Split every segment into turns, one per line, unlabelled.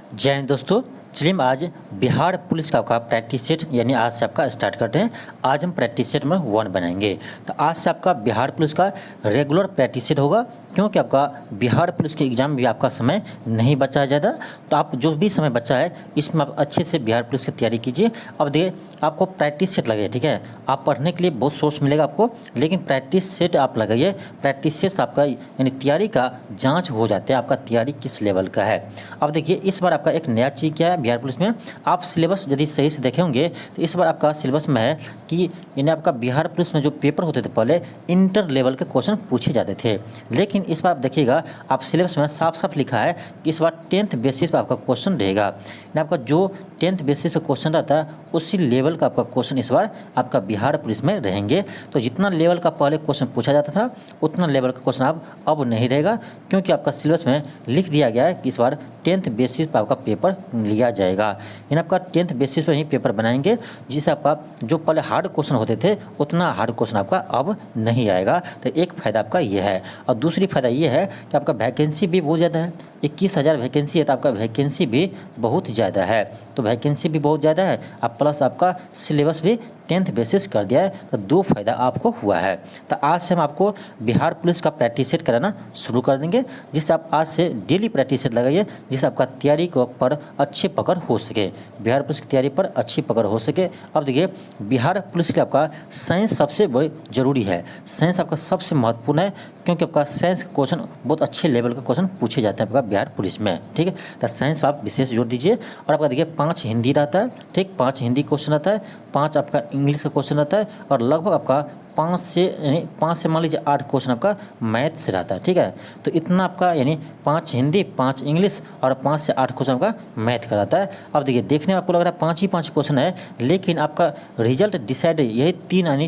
जय हिंद दोस्तों। चलिए हम आज बिहार पुलिस का आपका प्रैक्टिस सेट यानी आज से आपका स्टार्ट करते हैं। आज हम प्रैक्टिस सेट में 1 बनाएंगे। तो आज से आपका बिहार पुलिस का रेगुलर प्रैक्टिस सेट होगा, क्योंकि आपका बिहार पुलिस के एग्ज़ाम भी आपका समय नहीं बचा है ज़्यादा। तो आप जो भी समय बचा है इसमें आप अच्छे से बिहार पुलिस की तैयारी कीजिए। अब देखिए आपको प्रैक्टिस सेट लगे, ठीक है। आप पढ़ने के लिए बहुत सोर्स मिलेगा आपको, लेकिन प्रैक्टिस सेट आप लगाइए। प्रैक्टिस सेट आपका यानी तैयारी का जाँच हो जाता है आपका तैयारी किस लेवल का है। अब देखिए इस बार आपका एक नया चीज़ क्या है बिहार पुलिस में, आप सिलेबस यदि सही से देखे होंगे तो इस बार आपका सिलेबस में है कि यानी आपका बिहार पुलिस में जो पेपर होते थे पहले इंटर लेवल के क्वेश्चन पूछे जाते थे, लेकिन इस बार आप देखिएगा आप सिलेबस में साफ साफ लिखा है कि इस बार 10th बेसिस पर आपका क्वेश्चन रहेगा। यानी आपका जो 10th बेसिस पर क्वेश्चन रहता है उसी लेवल का आपका क्वेश्चन इस बार आपका बिहार पुलिस में रहेंगे। तो जितना लेवल का पहले क्वेश्चन पूछा जाता था उतना लेवल का क्वेश्चन अब नहीं रहेगा, क्योंकि आपका सिलेबस में लिख दिया गया है कि इस बार 10th बेसिस पर आपका पेपर लिया जाएगा। यानी आपका 10th बेसिस पर ही पेपर बनाएंगे, जिससे आपका जो पहले हार्ड क्वेश्चन होते थे उतना हार्ड क्वेश्चन आपका अब नहीं आएगा। तो एक फ़ायदा आपका ये है, और दूसरी फ़ायदा ये है कि आपका वैकेंसी भी बहुत ज़्यादा है। 21,000 वैकेंसी है, तो आपका वैकेंसी भी बहुत ज़्यादा है। तो वैकेंसी भी बहुत ज़्यादा है, अब प्लस आपका सिलेबस भी 10th बेसिस कर दिया है, तो 2 फ़ायदा आपको हुआ है। तो आज से हम आपको बिहार पुलिस का प्रैक्टिस सेट कराना शुरू कर देंगे, जिससे आप आज से डेली प्रैक्टिस सेट लगाइए, जिससे आपका तैयारी को पर अच्छी पकड़ हो सके, बिहार पुलिस की तैयारी पर अच्छी पकड़ हो सके। अब देखिए बिहार पुलिस के लिए आपका साइंस सबसे बड़ी जरूरी है, साइंस आपका सबसे महत्वपूर्ण है, क्योंकि आपका साइंस का क्वेश्चन बहुत अच्छे लेवल का क्वेश्चन पूछे जाते हैं आपका बिहार पुलिस में, ठीक है। तो साइंस पर आप विशेष जोर दीजिए। और आपका देखिए 5 हिंदी रहता है, ठीक, 5 हिंदी क्वेश्चन रहता है, 5 आपका इंग्लिश का क्वेश्चन रहता है, और लगभग आपका 5 से मान लीजिए 8 क्वेश्चन आपका मैथ से रहता है, ठीक है। तो इतना आपका यानी 5 हिंदी, 5 इंग्लिश और 5 से 8 क्वेश्चन आपका मैथ का रहता है। अब देखिए देखने में आपको लग रहा है 5 ही 5 क्वेश्चन है, लेकिन आपका रिजल्ट डिसाइड यही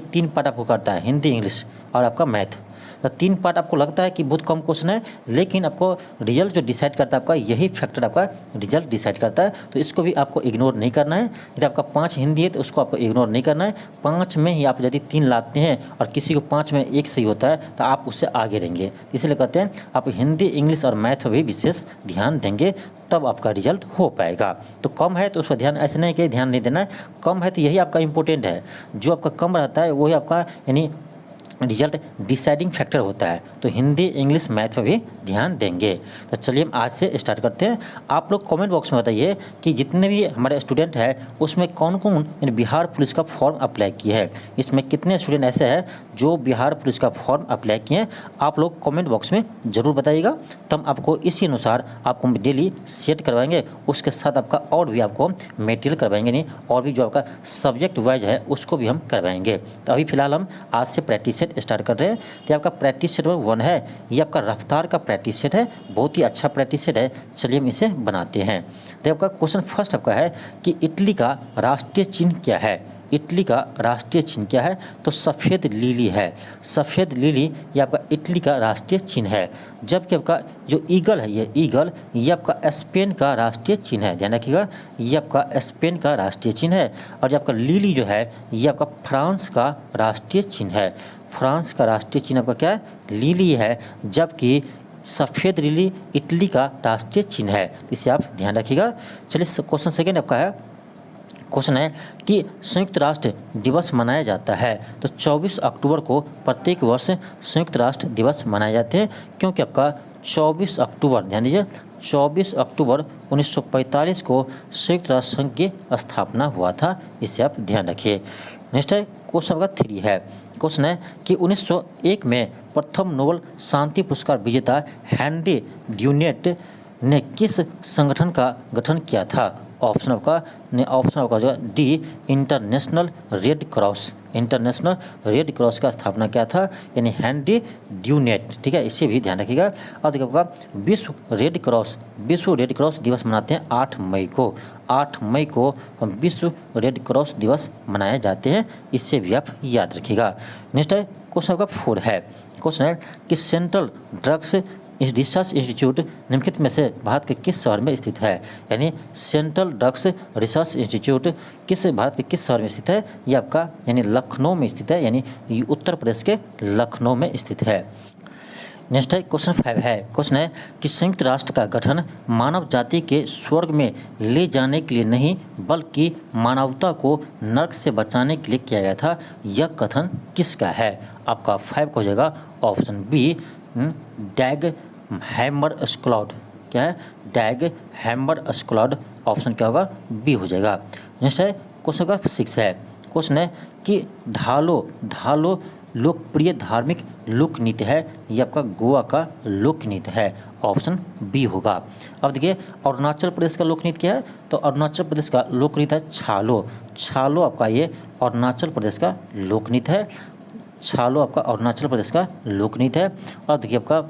3 पार्ट आपको करता है, हिंदी, इंग्लिश और आपका मैथ। तो 3 पार्ट आपको लगता है कि बहुत कम क्वेश्चन है, लेकिन आपको रिजल्ट जो डिसाइड करता है आपका यही फैक्टर आपका रिजल्ट डिसाइड करता है। तो इसको भी आपको इग्नोर नहीं करना है। यदि आपका 5 हिंदी है तो उसको आपको इग्नोर नहीं करना है। 5 में ही आप यदि 3 लाते हैं और किसी को 5 में 1 सही होता है तो आप उससे आगे रहेंगे। इसलिए कहते हैं आप हिंदी, इंग्लिश और मैथ पर भी विशेष ध्यान देंगे, तब आपका रिजल्ट हो पाएगा। तो कम है तो उस पर ध्यान, ऐसे नहीं कि ध्यान नहीं देना है, कम है तो यही आपका इंपॉर्टेंट है। जो आपका कम रहता है वही आपका यानी रिजल्ट डिसाइडिंग फैक्टर होता है। तो हिंदी, इंग्लिश, मैथ पर भी ध्यान देंगे। तो चलिए हम आज से स्टार्ट करते हैं। आप लोग कमेंट बॉक्स में बताइए कि जितने भी हमारे स्टूडेंट हैं उसमें कौन कौन बिहार पुलिस का फॉर्म अप्लाई किए हैं, इसमें कितने स्टूडेंट ऐसे हैं जो बिहार पुलिस का फॉर्म अप्लाई किए हैं। आप लोग कमेंट बॉक्स में ज़रूर बताइएगा, तब आपको इसी अनुसार आपको डेली सेट करवाएंगे। उसके साथ आपका और भी आपको मटेरियल करवाएंगे, नहीं और भी जो आपका सब्जेक्ट वाइज है उसको भी हम करवाएंगे। तो अभी फिलहाल हम आज से प्रैक्टिस स्टार्ट कर रहे हैं। तो आपका प्रैक्टिस सेट 1 है, ये आपका रफ्तार का प्रैक्टिस सेट है, बहुत ही अच्छा प्रैक्टिस सेट है। चलिए हम इसे बनाते हैं। तो आपका क्वेश्चन फर्स्ट आपका है कि इटली का राष्ट्रीय चिन्ह क्या है। इटली का राष्ट्रीय चिन्ह क्या है, तो सफ़ेद लिली है। सफ़ेद लिली ये आपका इटली का राष्ट्रीय चिन्ह है। जबकि आपका जो ईगल है, ये ईगल ये आपका स्पेन का राष्ट्रीय चिन्ह है। ध्यान रखिएगा, ये आपका स्पेन का राष्ट्रीय चिन्ह है। और जो आपका लिली जो है ये आपका फ्रांस का राष्ट्रीय चिन्ह है। फ्रांस का राष्ट्रीय चिन्ह आपका क्या है, लिली है, जबकि सफ़ेद लिली इटली का राष्ट्रीय चिन्ह है। इसे आप ध्यान रखिएगा। चलिए क्वेश्चन सेकेंड आपका है, क्वेश्चन है कि संयुक्त राष्ट्र दिवस मनाया जाता है। तो 24 अक्टूबर को प्रत्येक वर्ष संयुक्त राष्ट्र दिवस मनाए जाते हैं, क्योंकि आपका 24 अक्टूबर, ध्यान दीजिए, 24 अक्टूबर 1945 को संयुक्त राष्ट्र संघ की स्थापना हुआ था। इसे आप ध्यान रखिए। नेक्स्ट है क्वेश्चन आपका 3 है। क्वेश्चन है कि 1901 में प्रथम नोबेल शांति पुरस्कार विजेता हेनरी ड्यूनेट ने किस संगठन का गठन किया था। ऑप्शन आपका जो D, international red cross. International red cross का स्थापना किया था, यानी हेनरी ड्यूनेट, ठीक है। इसे भी ध्यान रखिएगा। और देखिए आपका विश्व रेड क्रॉस दिवस मनाते हैं 8 मई को। 8 मई को विश्व रेड क्रॉस दिवस मनाए जाते हैं, इससे भी आप याद रखिएगा। नेक्स्ट है क्वेश्चन आपका 4 है। क्वेश्चन है कि सेंट्रल ड्रग्स रिसर्च इंस्टीट्यूट निम्नलिखित में से भारत के किस शहर में स्थित है। यानी central drugs research institute Bharat के किस शहर में स्थित है, ये आपका यानी लखनऊ में स्थित है, यानी उत्तर प्रदेश के लखनऊ में स्थित है। नेक्स्ट है क्वेश्चन 5 है। क्वेश्चन है कि संयुक्त राष्ट्र का गठन मानव जाति के स्वर्ग में ले जाने के लिए नहीं बल्कि मानवता को नरक से बचाने के लिए किया गया था। यह कथन किसका है? आपका 5 को हो जाएगा ऑप्शन बी, डैग हैमरस्क्लॉड। क्या है? डैग हैमरस्क्लॉड। ऑप्शन क्या होगा? बी हो जाएगा। नेक्स्ट है क्वेश्चन का 6 है। क्वेश्चन है कि धालो लोकप्रिय धार्मिक लोक नृत्य है। ये आपका गोवा का लोक नृत्य है। ऑप्शन बी होगा। अब देखिए अरुणाचल प्रदेश का लोक नृत्य क्या है? तो अरुणाचल प्रदेश का लोक नृत्य है छालो। छालो आपका ये अरुणाचल प्रदेश का लोक नृत्य है। छालो आपका अरुणाचल प्रदेश का लोक नृत्य है। और देखिए आपका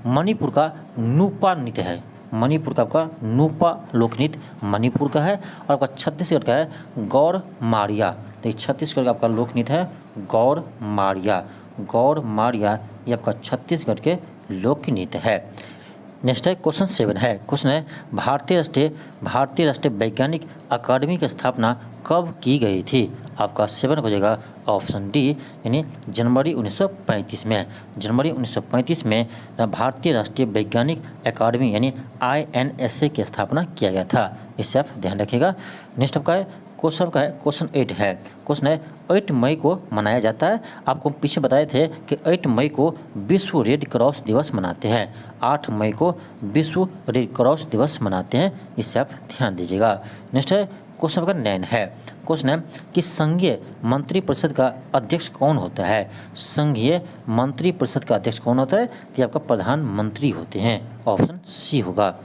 मणिपुर का नूपा नृत्य है। मणिपुर का आपका नूपा लोक नृत्य मणिपुर का है। और आपका छत्तीसगढ़ का है गौर मारिया। देखिए छत्तीसगढ़ का आपका लोक नृत्य है गौर मारिया। गौर मारिया ये आपका छत्तीसगढ़ के लोक नृत्य है। नेक्स्ट है क्वेश्चन 7 है। क्वेश्चन है भारतीय राष्ट्रीय वैज्ञानिक अकादमी की स्थापना कब की गई थी? आपका 7 हो जाएगा ऑप्शन डी, यानी जनवरी 1935 में। जनवरी 1935 में भारतीय राष्ट्रीय वैज्ञानिक अकादमी यानी INSA की स्थापना किया गया था। इससे आप ध्यान रखिएगा। नेक्स्ट आपका है क्वेश्चन 8 है। क्वेश्चन है 8 मई को मनाया जाता है। आपको पीछे बताए थे कि 8 मई को विश्व रेड क्रॉस दिवस मनाते हैं। 8 मई को विश्व रेड क्रॉस दिवस मनाते हैं। इससे आप ध्यान दीजिएगा। नेक्स्ट है क्वेश्चन नंबर 9 है। क्वेश्चन है कि संघीय मंत्रिपरिषद का अध्यक्ष कौन होता है? संघीय मंत्रिपरिषद का अध्यक्ष कौन होता है? तो आपका प्रधानमंत्री होते हैं। ऑप्शन सी होगा।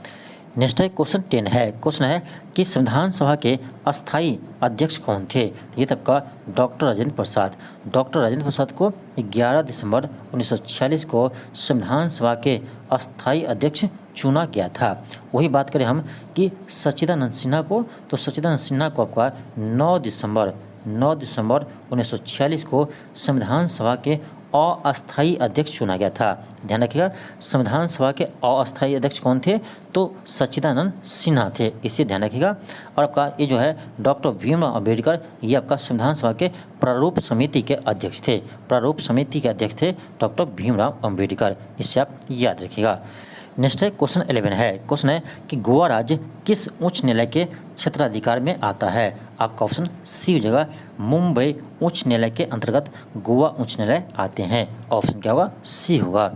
नेक्स्ट है क्वेश्चन 10 है। क्वेश्चन है कि संविधान सभा के अस्थायी अध्यक्ष कौन थे? ये तबका डॉक्टर राजेंद्र प्रसाद। डॉक्टर राजेंद्र प्रसाद को 11 दिसंबर 1946 को संविधान सभा के अस्थायी अध्यक्ष चुना गया था। वही बात करें हम कि सच्चिदानंद सिन्हा को, तो सच्चिदानंद सिन्हा को आपका 9 दिसंबर 1946 को संविधान सभा के अस्थायी अध्यक्ष चुना गया था। ध्यान रखिएगा संविधान सभा के अस्थायी अध्यक्ष कौन थे? तो सच्चिदानंद सिन्हा थे। इसे ध्यान रखिएगा। और आपका ये जो है डॉक्टर भीमराव अम्बेडकर, ये आपका संविधान सभा के प्रारूप समिति के अध्यक्ष थे। प्रारूप समिति के अध्यक्ष थे डॉक्टर भीमराव अम्बेडकर। इससे आप याद रखिएगा। नेक्स्ट है क्वेश्चन 11 है। क्वेश्चन है कि गोवा राज्य किस उच्च न्यायालय के क्षेत्राधिकार में आता है? आपका ऑप्शन सी हो जाएगा, मुंबई उच्च न्यायालय के अंतर्गत गोवा उच्च न्यायालय आते हैं। ऑप्शन क्या होगा? सी होगा।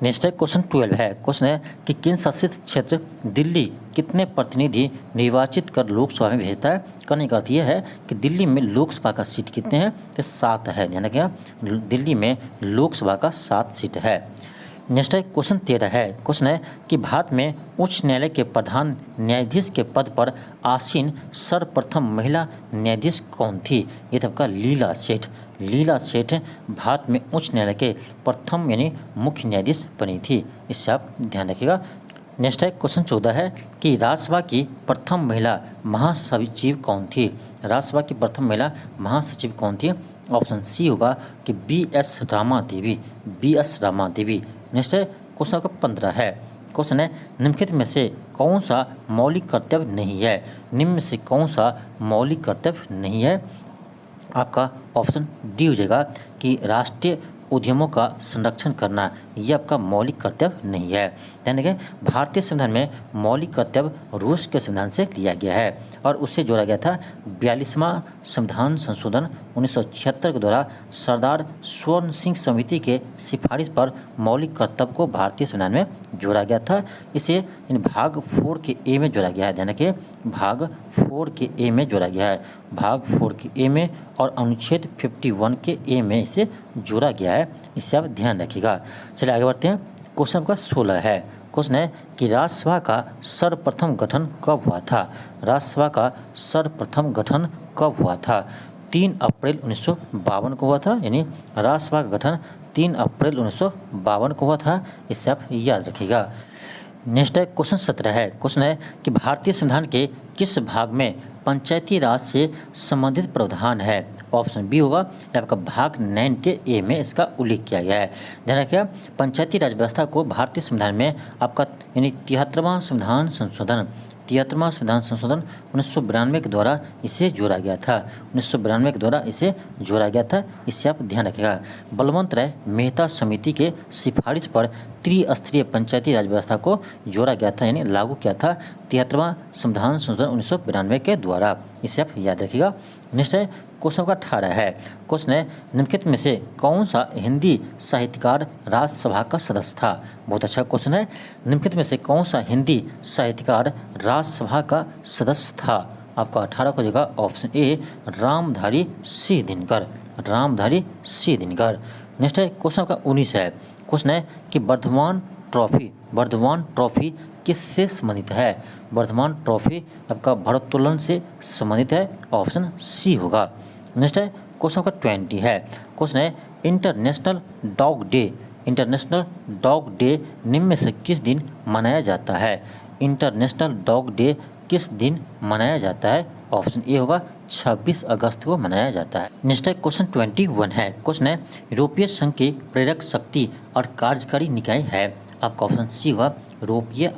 नेक्स्ट है क्वेश्चन 12 है। क्वेश्चन है कि केंद्र शासित क्षेत्र दिल्ली कितने प्रतिनिधि निर्वाचित कर लोकसभा में भेजता है? कहने का अर्थ यह है कि दिल्ली में लोकसभा का सीट कितने हैं? तो 7 है। ध्यान रखिएगा दिल्ली में लोकसभा का 7 सीट है। नेक्स्ट है क्वेश्चन 13 है। क्वेश्चन है कि भारत में उच्च न्यायालय के प्रधान न्यायाधीश के पद पर आसीन सर्वप्रथम महिला न्यायाधीश कौन थी? ये आपका लीला सेठ। लीला सेठ भारत में उच्च न्यायालय के प्रथम यानी मुख्य न्यायाधीश बनी थी। इससे आप ध्यान रखिएगा। नेक्स्ट है क्वेश्चन 14 है कि राज्यसभा की प्रथम महिला महासचिव कौन थी? राज्यसभा की प्रथम महिला महासचिव कौन थी? ऑप्शन सी होगा कि BS रामा देवी। BS रामा देवी। नेक्स्ट है क्वेश्चन आपका 15 है। क्वेश्चन है निम्नलिखित में से कौन सा मौलिक कर्तव्य नहीं है? निम्न में से कौन सा मौलिक कर्तव्य नहीं है? आपका ऑप्शन डी हो जाएगा कि राष्ट्रीय उद्यमों का संरक्षण करना, यह आपका मौलिक कर्तव्य नहीं है। ध्यान रखें भारतीय संविधान में मौलिक कर्तव्य रूस के संविधान से लिया गया है और उससे जोड़ा गया था 42वां संविधान संशोधन 1976 के द्वारा सरदार स्वर्ण सिंह समिति के सिफारिश पर मौलिक कर्तव्य को भारतीय संविधान में जोड़ा गया था। इसे भाग 4 के ए में जोड़ा गया है। ध्यान रखें भाग 4 के ए में जोड़ा गया है। भाग 4 के ए में और अनुच्छेद 51 के ए में इसे जोड़ा गया है। इससे आप ध्यान रखिएगा। चलिए आगे बढ़ते हैं। क्वेश्चन का 16 है। क्वेश्चन है कि राज्यसभा का सर्वप्रथम गठन कब हुआ था? राज्यसभा का सर्वप्रथम गठन कब हुआ था? 3 अप्रैल 1952 को हुआ था। यानी राज्यसभा का गठन 3 अप्रैल 1952 को हुआ था। इससे आप याद रखिएगा। नेक्स्ट है क्वेश्चन 17 है। क्वेश्चन है कि भारतीय संविधान के किस भाग में पंचायती राज से संबंधित प्रावधान है? ऑप्शन बी होगा आपका भाग 9 के ए में इसका उल्लेख किया गया है। ध्यान रखिए पंचायती राज व्यवस्था को भारतीय संविधान में आपका यानी 73वां संविधान संशोधन 73वां संविधान संशोधन 1992 के द्वारा इसे जोड़ा गया था। 1992 के द्वारा इसे जोड़ा गया था, इससे आप ध्यान रखिएगा। बलवंत राय मेहता समिति के सिफारिश पर त्रिस्तरीय पंचायती राज व्यवस्था को जोड़ा गया था, यानी लागू किया था 73वां संविधान संशोधन 1992 के द्वारा, इसे आप याद रखिएगा। नेक्स्ट है क्वेश्चन का 18 है। क्वेश्चन है निम्नलिखित में से कौन सा हिंदी साहित्यकार राज्यसभा का सदस्य था। बहुत अच्छा क्वेश्चन है। निम्नलिखित में से कौन सा हिंदी साहित्यकार राज्यसभा का सदस्य था। आपका 18 को जगह option A Ramdhari Singh Dinkar, Ramdhari Singh Dinkar. Next है क्वेश्चन का 19 है। क्वेश्चन है कि वर्धमान ट्रॉफी किससे संबंधित है। वर्धमान ट्रॉफी आपका भारोत्तोलन से संबंधित है, ऑप्शन सी होगा। नेक्स्ट है क्वेश्चन का 20 है। क्वेश्चन है इंटरनेशनल डॉग डे निम्न में से किस दिन मनाया जाता है। इंटरनेशनल डॉग डे किस दिन मनाया जाता है, ऑप्शन ए होगा 26 अगस्त को मनाया जाता है। नेक्स्ट है क्वेश्चन 21 है। क्वेश्चन है यूरोपीय संघ की प्रेरक शक्ति और कार्यकारी निकाय है। आपका ऑप्शन सी होगा यूरोपीय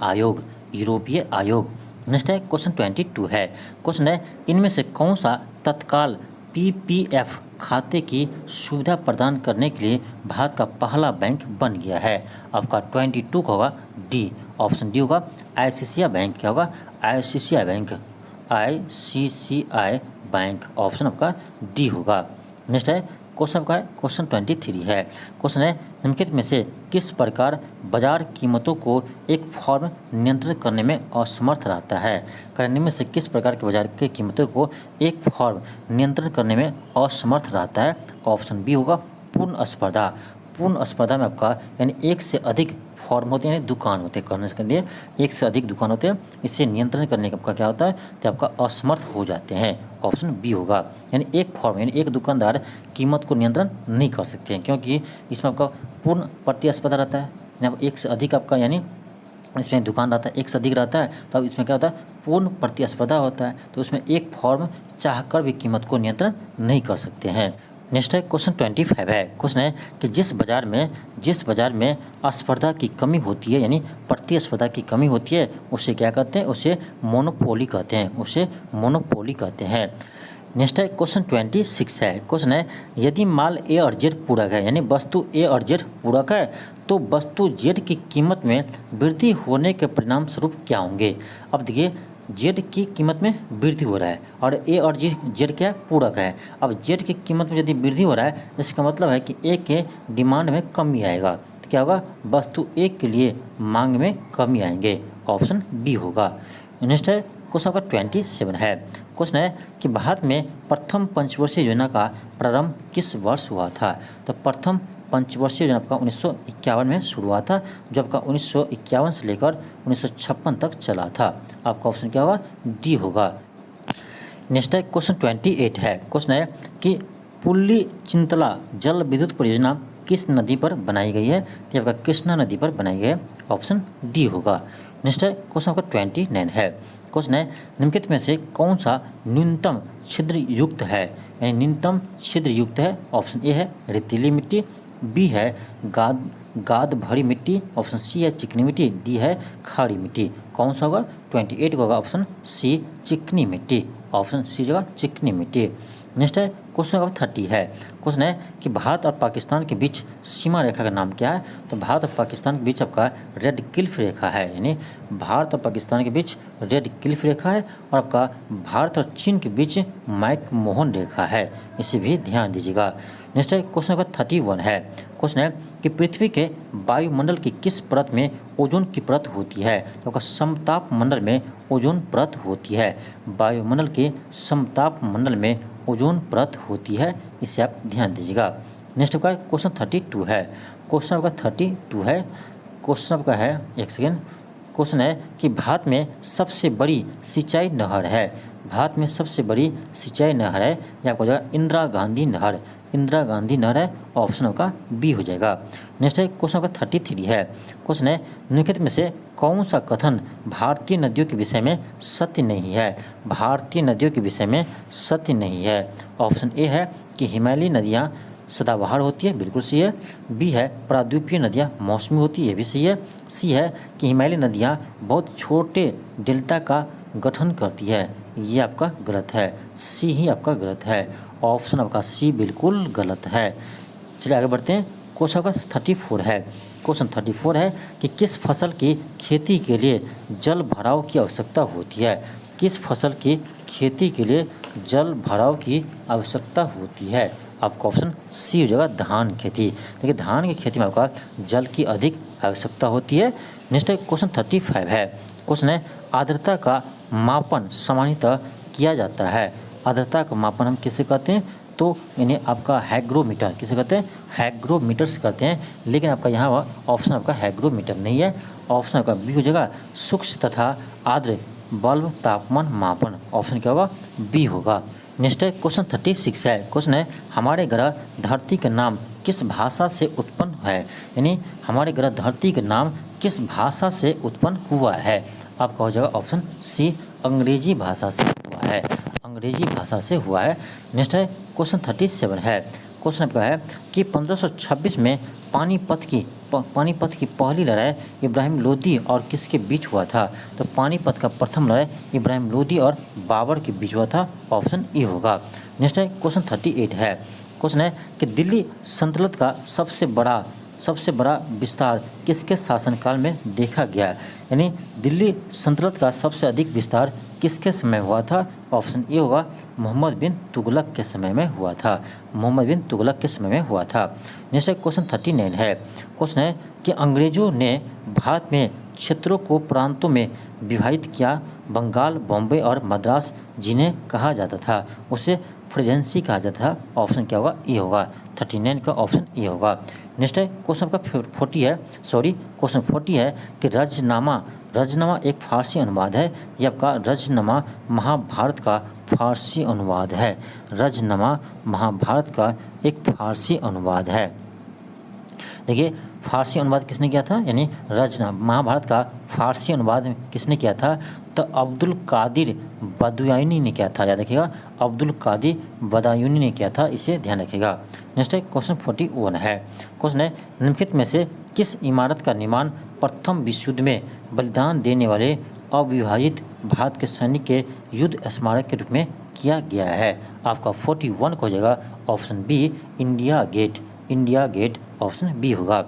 आयोग। नेक्स्ट है क्वेश्चन 22 है। क्वेश्चन है इनमें से कौन सा तत्काल पीपीएफ खाते की सुविधा प्रदान करने के लिए भारत का पहला बैंक बन गया है। आपका 22 का होगा डी, ऑप्शन डी होगा आईसीसीआई बैंक। क्या होगा आईसीसीआई बैंक, ऑप्शन आपका डी होगा। नेक्स्ट है क्वेश्चन का क्वेश्चन 23 है। क्वेश्चन है निम्नलिखित में से किस प्रकार बाजार कीमतों को एक फर्म नियंत्रित करने में असमर्थ रहता है। निम्न में से किस प्रकार के बाजार की कीमतों को एक फर्म नियंत्रण करने में असमर्थ रहता है, ऑप्शन बी होगा पूर्ण स्पर्धा। पूर्ण स्पर्धा में आपका यानी एक से अधिक फॉर्म होते हैं, यानी दुकान होते हैं, करने के लिए एक से अधिक दुकान होते हैं, इससे नियंत्रण करने का आपका क्या होता है तो आपका असमर्थ हो जाते हैं, ऑप्शन बी होगा। यानी एक फॉर्म यानी एक दुकानदार कीमत को नियंत्रण नहीं कर सकते हैं, क्योंकि इसमें आपका पूर्ण प्रतिस्पर्धा रहता है, यानी एक से अधिक आपका यानी इसमें दुकान रहता है, एक से अधिक रहता है, तो अब इसमें क्या होता है पूर्ण प्रतिस्पर्धा होता है, तो उसमें एक फॉर्म चाहकर भी कीमत को नियंत्रण नहीं कर सकते हैं। नेक्स्ट है क्वेश्चन 25 है। क्वेश्चन है कि जिस बाजार में स्पर्धा की कमी होती है यानी प्रतिस्पर्धा की कमी होती है उसे क्या कहते हैं, उसे मोनोपोली कहते हैं। नेक्स्ट है क्वेश्चन 26 है। क्वेश्चन है यदि माल ए और जेड पूरक है यानी वस्तु ए और जेड पूरक है तो वस्तु जेड की कीमत में वृद्धि होने के परिणाम स्वरूप क्या होंगे। अब देखिए जेड की कीमत में वृद्धि हो रहा है और ए और जेड क्या पूरक है। अब जेड की कीमत में यदि वृद्धि हो रहा है इसका मतलब है कि ए के डिमांड में कमी आएगा, तो क्या होगा वस्तु ए के लिए मांग में कमी आएंगे, ऑप्शन बी होगा। नेक्स्ट है क्वेश्चन का 27 है। क्वेश्चन है कि भारत में प्रथम पंचवर्षीय योजना का प्रारंभ किस वर्ष हुआ था। तो प्रथम पंचवर्षीय योजना आपका 1951 में शुरू हुआ था, जो आपका 1951 से लेकर 1956 तक चला था। आपका ऑप्शन क्या होगा डी होगा। नेक्स्ट है क्वेश्चन 28 है। क्वेश्चन है कि पुल्ली चिंतला जल विद्युत परियोजना किस नदी पर बनाई गई है, तो आपका कृष्णा नदी पर बनाई गई है, ऑप्शन डी होगा। नेक्स्ट है क्वेश्चन का 29 है। क्वेश्चन है निम्नलिखित में से कौन सा न्यूनतम छिद्र युक्त है, यानी न्यूनतम छिद्र युक्त है, ऑप्शन ए है रेतीली मिट्टी, बी है गाद भरी मिट्टी, ऑप्शन सी है चिकनी मिट्टी, डी है खाड़ी मिट्टी। कौन सा होगा 28 का होगा ऑप्शन सी चिकनी मिट्टी, ऑप्शन सी जगह चिकनी मिट्टी। नेक्स्ट है क्वेश्चन नंबर 30 है। क्वेश्चन है कि भारत और पाकिस्तान के बीच सीमा रेखा का नाम क्या है, तो भारत और पाकिस्तान के बीच आपका रेड क्लिफ रेखा है, यानी भारत और पाकिस्तान के बीच रेड क्लिफ रेखा है, और आपका भारत और चीन के बीच मैक मोहन रेखा है, इसे भी ध्यान दीजिएगा। नेक्स्ट है क्वेश्चन नंबर 31 है। क्वेश्चन है कि पृथ्वी के वायुमंडल की किस परत में ओजोन की परत होती है, तो आपका समताप मंडल में ओजोन परत होती है, वायुमंडल के समताप मंडल में ओजोन परत होती है, इसे आप ध्यान दीजिएगा। नेक्स्ट आपका क्वेश्चन 32 है। क्वेश्चन आपका 32 है। क्वेश्चन आपका है एक सेकेंड। क्वेश्चन है कि भारत में सबसे बड़ी सिंचाई नहर है, भारत में सबसे बड़ी सिंचाई नहर है, यह आपको हो जाएगा इंदिरा गांधी नहर, इंदिरा गांधी नहर है, ऑप्शन आपका बी हो जाएगा। नेक्स्ट है क्वेश्चन आपका 33 है। क्वेश्चन है निम्नलिखित में से कौन सा कथन भारतीय नदियों के विषय में सत्य नहीं है, भारतीय नदियों के विषय में सत्य नहीं है। ऑप्शन ए है कि हिमालयी नदियाँ सदाबहार होती है, बिल्कुल सही है। बी है प्रायद्वीपीय नदियाँ मौसमी होती है, ये भी सही है। सी है कि हिमालयी नदियाँ बहुत छोटे डेल्टा का गठन करती है। ये आपका गलत है, सी ही आपका गलत है। ऑप्शन आपका सी बिल्कुल गलत है। चलिए आगे बढ़ते हैं। क्वेश्चन आपका 34 है। क्वेश्चन 34 है कि किस फसल की खेती के लिए जल भराव की आवश्यकता होती है। किस फसल की खेती के लिए जल भराव की आवश्यकता होती है। आपका ऑप्शन सी हो जाएगा, धान खेती। देखिए धान की खेती में आपका जल की अधिक आवश्यकता होती है। नेक्स्ट क्वेश्चन 35 है। क्वेश्चन है आर्द्रता का मापन सामान्यतः किया जाता है। आर्द्रता का मापन हम किससे करते हैं, तो इन्हें आपका हैग्रोमीटर, किसे कहते हैं, हैग्रोमीटर से करते हैं। लेकिन आपका यहाँ ऑप्शन आपका हैग्रोमीटर नहीं है, ऑप्शन आपका बी हो जाएगा, सूक्ष्म तथा आर्द्र बल्ब तापमान मापन। ऑप्शन क्या होगा, बी होगा। नेक्स्ट क्वेश्चन 36 है। क्वेश्चन है हमारे ग्रह धरती का नाम किस भाषा से उत्पन्न है। यानी हमारे ग्रह धरती का नाम किस भाषा से उत्पन्न हुआ है। आपका हो जाएगा ऑप्शन सी, अंग्रेजी भाषा से हुआ है, अंग्रेजी भाषा से हुआ है। नेक्स्ट है क्वेश्चन 37 है। क्वेश्चन आपका है कि 1526 में पानीपत की पहली लड़ाई इब्राहिम लोदी और किसके बीच हुआ था। तो पानीपत का प्रथम लड़ाई इब्राहिम लोदी और बाबर के बीच हुआ था। ऑप्शन ए होगा। नेक्स्ट है क्वेश्चन 38 है। क्वेश्चन है कि दिल्ली सल्तनत का सबसे बड़ा विस्तार किसके शासनकाल में देखा गया। यानी दिल्ली सल्तनत का सबसे अधिक विस्तार किसके समय हुआ था। ऑप्शन ए होगा, मोहम्मद बिन तुगलक के समय में हुआ था, मोहम्मद बिन तुगलक के समय में हुआ था। नेक्स्ट क्वेश्चन 39 है। क्वेश्चन है कि अंग्रेजों ने भारत में क्षेत्रों को प्रांतों में विभाजित किया। बंगाल, बॉम्बे और मद्रास जिन्हें कहा जाता था उसे प्रेसिडेंसी कहा जाता था। ऑप्शन क्या होगा, ए होगा। 39 का ऑप्शन ए होगा। नेक्स्ट है क्वेश्चन का 40 है, क्वेश्चन 40 है कि रजनामा एक फारसी अनुवाद है। ये आपका रजनामा महाभारत का फारसी अनुवाद है। रजनामा महाभारत का एक फारसी अनुवाद है। देखिए फारसी अनुवाद किसने किया था, यानी रजनामा महाभारत का फारसी अनुवाद किसने किया था, तो अब्दुल कादिर बदायूनी ने किया था। याद रखिएगा, अब्दुल कादिर बदायूनी ने किया था, इसे ध्यान रखिएगा। नेक्स्ट है क्वेश्चन 41 है। क्वेश्चन है निम्नलिखित में से किस इमारत का निर्माण प्रथम विश्व युद्ध में बलिदान देने वाले अविभाजित भारत के सैनिक के युद्ध स्मारक के रूप में किया गया है। आपका 41 को हो जाएगा option B, India Gate option B होगा।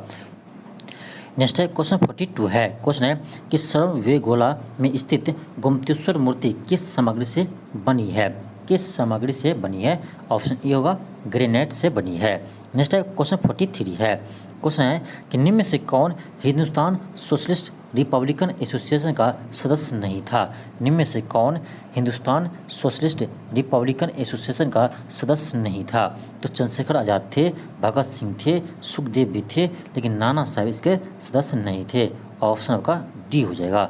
नेक्स्ट है क्वेश्चन 42 है। क्वेश्चन है कि सर्ववेगोला में स्थित गोमतेश्वर मूर्ति किस सामग्री से बनी है। किस सामग्री से बनी है। ऑप्शन ए होगा, ग्रेनाइट से बनी है। नेक्स्ट है क्वेश्चन 43 है। क्वेश्चन है कि निम्न में से कौन हिंदुस्तान सोशलिस्ट रिपब्लिकन एसोसिएशन का सदस्य नहीं था। निम्न में से कौन हिंदुस्तान सोशलिस्ट रिपब्लिकन एसोसिएशन का सदस्य नहीं था। तो चंद्रशेखर आज़ाद थे, भगत सिंह थे, सुखदेव भी थे, लेकिन नाना साहब इसके सदस्य नहीं थे। ऑप्शन आपका डी हो जाएगा।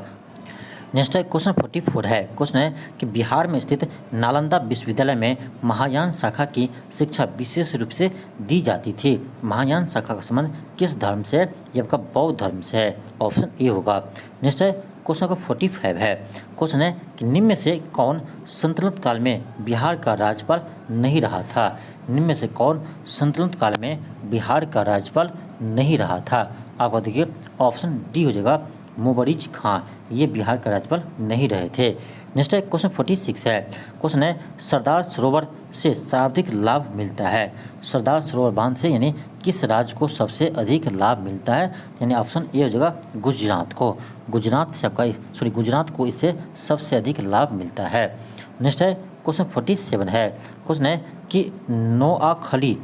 नेक्स्ट है क्वेश्चन 44 है। क्वेश्चन है कि बिहार में स्थित नालंदा विश्वविद्यालय में महायान शाखा की शिक्षा विशेष रूप से दी जाती थी। महायान शाखा का संबंध किस धर्म से है, ये आपका बौद्ध धर्म से है। ऑप्शन ए होगा। नेक्स्ट है क्वेश्चन का 45 है। क्वेश्चन है कि निम्न में से कौन सल्तनत काल में बिहार का राज्यपाल नहीं रहा था। निम्न में से कौन सल्तनत काल में बिहार का राज्यपाल नहीं रहा था। आपको देखिए ऑप्शन डी हो जाएगा, मुबरिज खां, ये बिहार का राज्यपाल नहीं रहे थे। नेक्स्ट है क्वेश्चन 46 है। क्वेश्चन है सरदार सरोवर से सर्वाधिक लाभ मिलता है। सरदार सरोवर बांध से यानी किस राज्य को सबसे अधिक लाभ मिलता है, यानी ऑप्शन ए हो जाएगा, गुजरात को। गुजरात को इससे सबसे अधिक लाभ मिलता है। नेक्स्ट है क्वेश्चन 47 है। क्वेश्चन है कि नोआखली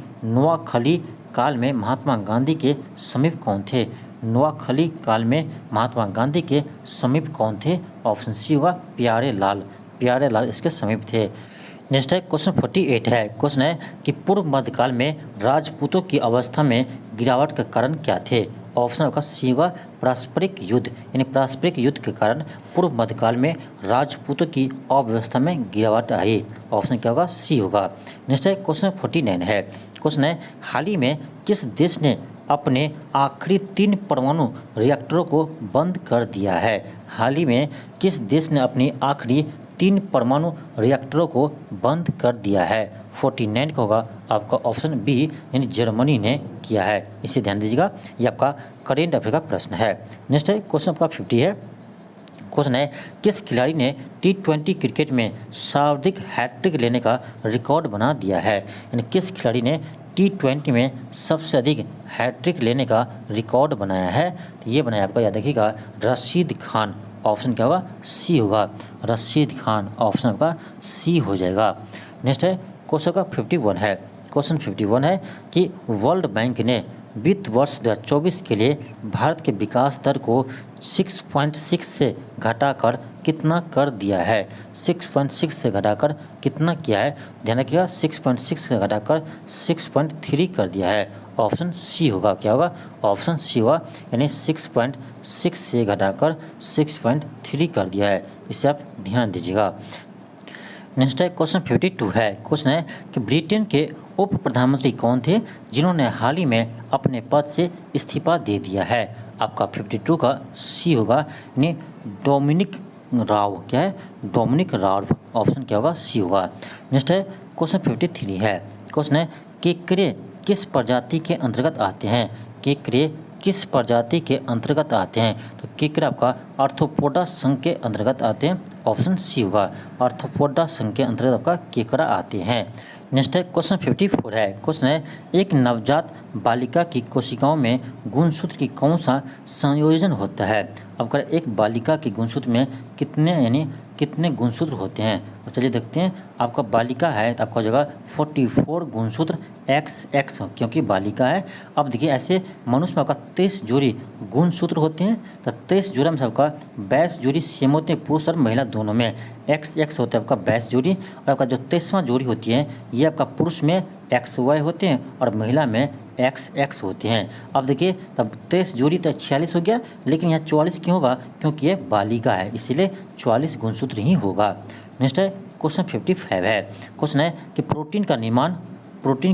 काल में महात्मा गांधी के समीप कौन थे। नोआखली काल में महात्मा गांधी के समीप कौन थे। ऑप्शन सी होगा, प्यारे लाल इसके समीप थे। नेक्स्ट है क्वेश्चन 48 है। क्वेश्चन है कि पूर्व मध्यकाल में राजपूतों की अवस्था में गिरावट का कारण क्या थे। ऑप्शन आपका सी होगा, पारस्परिक युद्ध, यानी पारस्परिक युद्ध के कारण पूर्व मध्यकाल में राजपूतों की अव्यवस्था में गिरावट आई। ऑप्शन क्या होगा, सी होगा। नेक्स्ट है क्वेश्चन 49 है। क्वेश्चन है हाल ही में किस देश ने अपने आखिरी 3 परमाणु रिएक्टरों को बंद कर दिया है। हाल ही में किस देश ने अपनी आखिरी 3 परमाणु रिएक्टरों को बंद कर दिया है। 49 का होगा आपका ऑप्शन बी, यानी जर्मनी ने किया है। इसे ध्यान दीजिएगा, ये आपका करेंट अफेयर का प्रश्न है। नेक्स्ट है क्वेश्चन आपका 50 है। क्वेश्चन है किस खिलाड़ी ने T20 क्रिकेट में सर्वाधिक हैट्रिक लेने का रिकॉर्ड बना दिया है, यानी किस खिलाड़ी ने T20 में सबसे अधिक हैट्रिक लेने का रिकॉर्ड बनाया है। तो ये बनाया आपका, याद रखिएगा, रशीद खान। ऑप्शन क्या होगा, सी होगा, रशीद खान। ऑप्शन आपका सी हो जाएगा। नेक्स्ट है क्वेश्चन का 51 है। क्वेश्चन 51 है कि वर्ल्ड बैंक ने वित्त वर्ष 2024 के लिए भारत के विकास दर को 6.6 से घटाकर कितना कर दिया है। 6.6 से घटाकर कितना किया है, ध्यान रखिएगा, 6.6 से घटाकर 6.3 कर दिया है। ऑप्शन सी होगा, क्या होगा, ऑप्शन सी होगा, यानी 6.6 से घटाकर 6.3 कर दिया है। इसे आप ध्यान दीजिएगा। नेक्स्ट है क्वेश्चन 52 है। क्वेश्चन है कि ब्रिटेन के उप प्रधानमंत्री कौन थे जिन्होंने हाल ही में अपने पद से इस्तीफा दे दिया है। आपका 52 का सी होगा, यानी डोमिनिक राव। क्या है, डोमिनिक राव। ऑप्शन क्या होगा, सी होगा। नेक्स्ट है क्वेश्चन 53 है। क्वेश्चन है केकड़े किस प्रजाति के अंतर्गत आते हैं। केकड़े किस प्रजाति के अंतर्गत आते हैं। तो केकड़ा आपका आर्थ्रोपोडा संघ के अंतर्गत आते हैं। ऑप्शन सी होगा, आर्थ्रोपोडा संघ के अंतर्गत आपका केकड़ा आते हैं। नेक्स्ट है क्वेश्चन 54 है। क्वेश्चन है एक नवजात बालिका की कोशिकाओं में गुणसूत्र की कौन सा संयोजन होता है। अब कर एक बालिका की गुणसूत्र में कितने गुणसूत्र होते हैं। और चलिए देखते हैं। आपका बालिका है तो आपका जगह 44 गुणसूत्र XX, क्योंकि बालिका है। अब देखिए ऐसे मनुष्य में आपका 23 जोड़ी गुणसूत्र होते हैं। तो 23 जोड़ा में से आपका 22 जोड़ी सेम होते हैं, पुरुष और महिला दोनों में। XX होता है आपका 22 जोड़ी, और आपका जो 23वां जोड़ी होती है ये आपका पुरुष में XY होते हैं और महिला में XX होते हैं। अब देखिए तब 23 जोड़ी तो 46 हो गया, लेकिन यहाँ 44 क्यों होगा, क्योंकि ये बालिका है, इसीलिए 44 गुणसूत्र ही होगा। नेक्स्ट है क्वेश्चन 55 है। क्वेश्चन है कि प्रोटीन का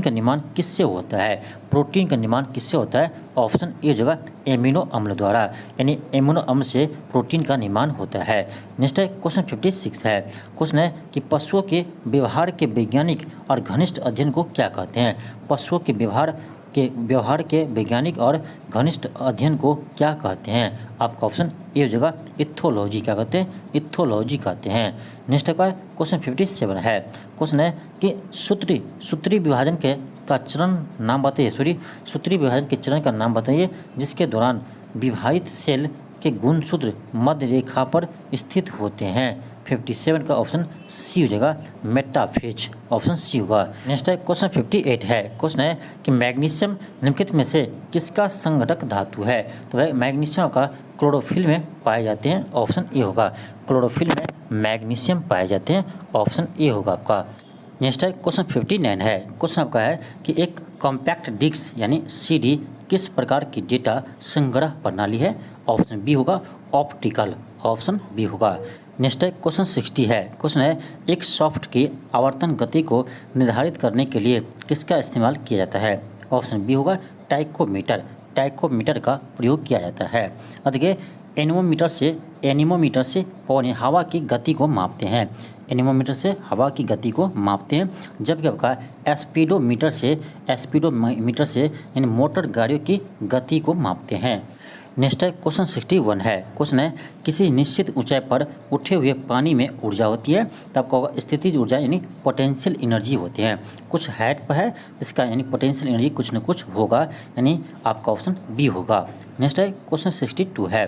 निर्माण किससे होता है। प्रोटीन का निर्माण किससे होता है। ऑप्शन ए जगह एमिनो अम्ल द्वारा, यानी एमिनो अम्ल से प्रोटीन का निर्माण होता है। नेक्स्ट है क्वेश्चन 56 है। क्वेश्चन है कि पशुओं के व्यवहार के वैज्ञानिक और घनिष्ठ अध्ययन को क्या कहते हैं। पशुओं के व्यवहार के वैज्ञानिक और घनिष्ठ अध्ययन को क्या कहते हैं। आपका ऑप्शन ए जगह इथोलॉजी, क्या कहते हैं, इथोलॉजी कहते हैं। नेक्स्ट का क्वेश्चन 57 है। क्वेश्चन है कि सूत्री विभाजन का चरण नाम बताइए। सूत्री विभाजन के चरण का नाम बताइए जिसके दौरान विभाजित सेल के गुणसूत्र मध्य रेखा पर स्थित होते हैं। 57 का ऑप्शन सी हो जाएगा, मेटाफेज। ऑप्शन सी होगा। नेक्स्ट है क्वेश्चन 58 है। क्वेश्चन है कि मैग्नीशियम निम्नलिखित में से किसका संघटक धातु है। तो भाई मैग्नीशियम का क्लोरोफिल में पाए जाते हैं। ऑप्शन ए होगा, क्लोरोफिल में मैग्नीशियम पाए जाते हैं। ऑप्शन ए होगा आपका। नेक्स्ट है क्वेश्चन 59 है। क्वेश्चन आपका है कि एक कॉम्पैक्ट डिस्क यानी CD किस प्रकार की डेटा संग्रह प्रणाली है। ऑप्शन बी होगा, ऑप्टिकल। ऑप्शन बी होगा। नेक्स्ट है क्वेश्चन 60 है। क्वेश्चन है एक सॉफ्ट की आवर्तन गति को निर्धारित करने के लिए किसका इस्तेमाल किया जाता है। ऑप्शन बी होगा, टाइकोमीटर का प्रयोग किया जाता है। और देखिए एनीमोमीटर से हवा की गति को मापते हैं। एनीमोमीटर से हवा की गति को मापते हैं, जबकि आपका एस्पीडोमीटर से यानी मोटर गाड़ियों की गति को मापते हैं। नेक्स्ट है क्वेश्चन 61 है। क्वेश्चन है किसी निश्चित ऊंचाई पर उठे हुए पानी में ऊर्जा होती है, तब आपका स्थितिज ऊर्जा यानी पोटेंशियल एनर्जी होती है। कुछ हाइट पर है इसका यानी पोटेंशियल एनर्जी कुछ न कुछ होगा, यानी आपका ऑप्शन बी होगा। नेक्स्ट है क्वेश्चन 62 है।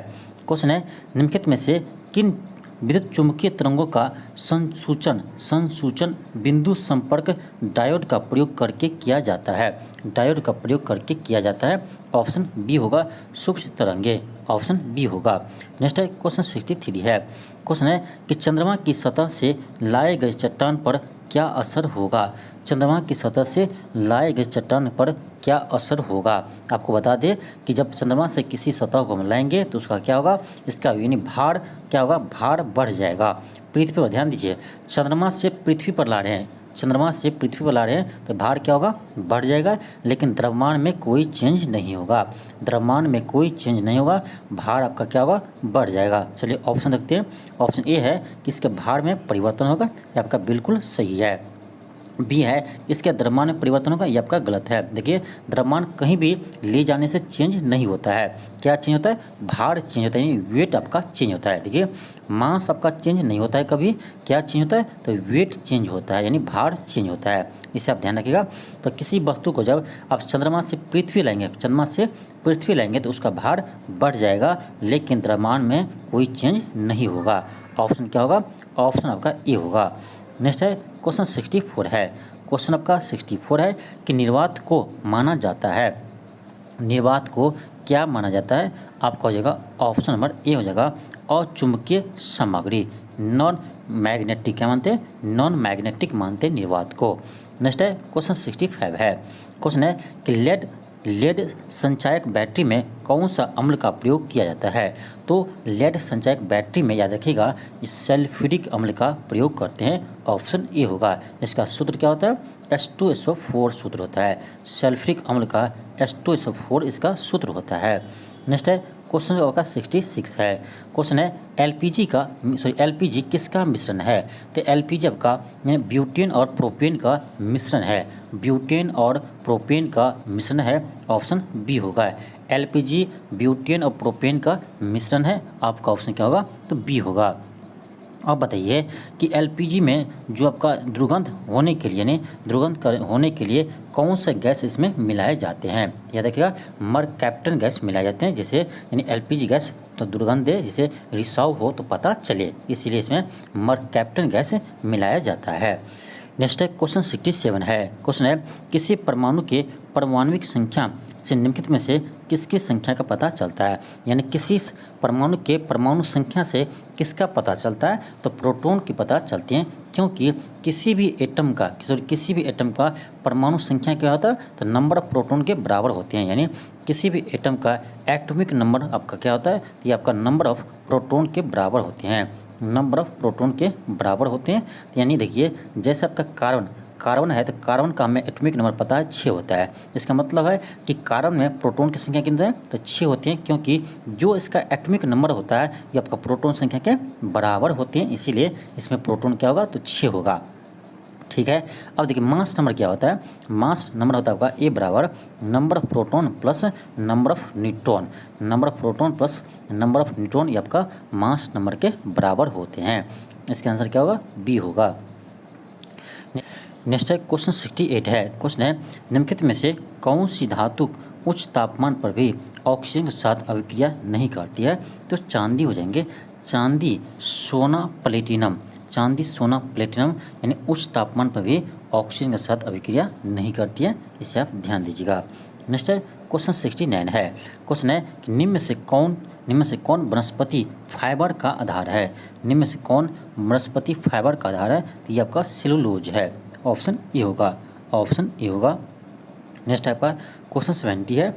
क्वेश्चन है निम्नलिखित में से किन विद्युत चुम्बकीय तरंगों का संसूचन बिंदु संपर्क डायोड का प्रयोग करके किया जाता है। डायोड का प्रयोग करके किया जाता है। ऑप्शन बी होगा, सूक्ष्म तरंगे। ऑप्शन बी होगा। नेक्स्ट है क्वेश्चन 63 है। क्वेश्चन है कि चंद्रमा की सतह से लाए गए चट्टान पर क्या असर होगा। चंद्रमा की सतह से लाए गए चट्टान पर क्या असर होगा। आपको बता दें कि जब चंद्रमा से किसी सतह को हम लाएंगे तो उसका क्या होगा, इसका यानी भार क्या होगा, भार बढ़ जाएगा। पृथ्वी पर ध्यान दीजिए, चंद्रमा से पृथ्वी पर ला रहे हैं तो भार क्या होगा, बढ़ जाएगा, लेकिन द्रव्यमान में कोई चेंज नहीं होगा। भार आपका क्या होगा, बढ़ जाएगा। चलिए ऑप्शन देखते हैं। ऑप्शन ए है कि इसके भार में परिवर्तन होगा। ये आपका बिल्कुल सही है। बी है इसके द्रव्यमान में परिवर्तन होगा, ये आपका गलत है। देखिए द्रव्यमान कहीं भी ले जाने से चेंज नहीं होता है। क्या चेंज होता है? भार चेंज होता है, यानी वेट आपका चेंज होता है। देखिए मास आपका चेंज नहीं होता है कभी, क्या चेंज होता है? तो वेट चेंज होता है, यानी भार चेंज होता है। इसे आप ध्यान रखिएगा। तो किसी वस्तु को जब आप चंद्रमा से पृथ्वी लाएंगे, चंद्रमा से पृथ्वी लाएंगे तो उसका भार बढ़ जाएगा, लेकिन द्रव्यमान में कोई चेंज नहीं होगा। ऑप्शन क्या होगा? ऑप्शन आपका ए होगा। नेक्स्ट है क्वेश्चन 64 है। क्वेश्चन आपका 64 है कि निर्वात को माना जाता है, निर्वात को क्या माना जाता है? आपका हो जाएगा ऑप्शन नंबर ए हो जाएगा अचुंबकीय सामग्री, नॉन मैग्नेटिक। क्या मानते हैं? नॉन मैग्नेटिक मानते हैं निर्वात को। नेक्स्ट है क्वेश्चन 65 है। क्वेश्चन है कि लेड संचायक बैटरी में कौन सा अम्ल का प्रयोग किया जाता है? तो लेड संचायक बैटरी में याद रखिएगा इस सल्फ्यूरिक अम्ल का प्रयोग करते हैं। ऑप्शन ए होगा। इसका सूत्र क्या होता है? H2SO4 सूत्र होता है। सल्फ्यूरिक अम्ल का H2SO4 इसका सूत्र होता है। नेक्स्ट है क्वेश्चन आपका 66 है। क्वेश्चन है एलपीजी किसका मिश्रण है? तो एलपीजी आपका ब्यूटेन और प्रोपेन का मिश्रण है, ब्यूटेन और प्रोपेन का मिश्रण है। ऑप्शन बी होगा। एलपीजी ब्यूटेन और प्रोपेन का मिश्रण है, आपका ऑप्शन क्या होगा? तो बी होगा। अब बताइए कि एलपीजी में जो आपका दुर्गंध होने के लिए, यानी होने के लिए कौन सा गैस इसमें मिलाए जाते हैं? याद रखिएगा मरकैप्टन गैस मिलाए जाते हैं, जैसे यानी एलपीजी गैस तो दुर्गंध दे, जिसे रिसाव हो तो पता चले, इसीलिए इसमें मरकैप्टन गैस मिलाया जाता है। नेक्स्ट है क्वेश्चन 67 है। क्वेश्चन है किसी परमाणु के परमाणुविक संख्या से निम्नलिखित में से किसकी संख्या का पता चलता है? यानी किसी परमाणु के परमाणु संख्या से किसका पता चलता है? तो प्रोटॉन की पता चलती है, क्योंकि किसी भी एटम का परमाणु संख्या क्या होता है? तो नंबर ऑफ प्रोटॉन के बराबर होते हैं। यानी किसी भी एटम का एटॉमिक नंबर आपका क्या होता है? ये आपका नंबर ऑफ प्रोटॉन के बराबर होते हैं, नंबर ऑफ प्रोटॉन के बराबर होते हैं। यानी देखिए जैसे आपका कार्बन है तो कार्बन का हमें एटॉमिक नंबर पता है 6 होता है। इसका मतलब है कि कार्बन में प्रोटॉन की संख्या कितनी है? तो 6 होती हैं, क्योंकि जो इसका एटॉमिक नंबर होता है ये आपका प्रोटॉन संख्या के बराबर होते हैं, इसीलिए इसमें प्रोटॉन क्या होगा? तो 6 होगा। ठीक है। अब देखिए मास नंबर क्या होता है? मास नंबर होता है आपका ए बराबर number of proton plus number of neutron, number of proton plus number of neutron, ये आपका मास नंबर के बराबर होते हैं। इसका आंसर क्या होगा? बी होगा। नेक्स्ट है क्वेश्चन 68 है। क्वेश्चन है निम्नलिखित में से कौन सी धातु उच्च तापमान पर भी ऑक्सीजन के साथ अभिक्रिया नहीं करती है? तो चांदी हो जाएंगे, चांदी, सोना, प्लेटिनम, चांदी, सोना, प्लेटिनम, यानी उच्च तापमान पर भी ऑक्सीजन के साथ अभिक्रिया नहीं करती है, इसे आप ध्यान दीजिएगा। नेक्स्ट है क्वेश्चन 69 है। क्वेश्चन है कि निम्न में से कौन वनस्पति फाइबर का आधार है? निम्न में से कौन वनस्पति फाइबर का आधार है? तो ये आपका सेलुलोज है। ऑप्शन ए होगा, ऑप्शन ए होगा। नेक्स्ट आपका क्वेश्चन 70 है।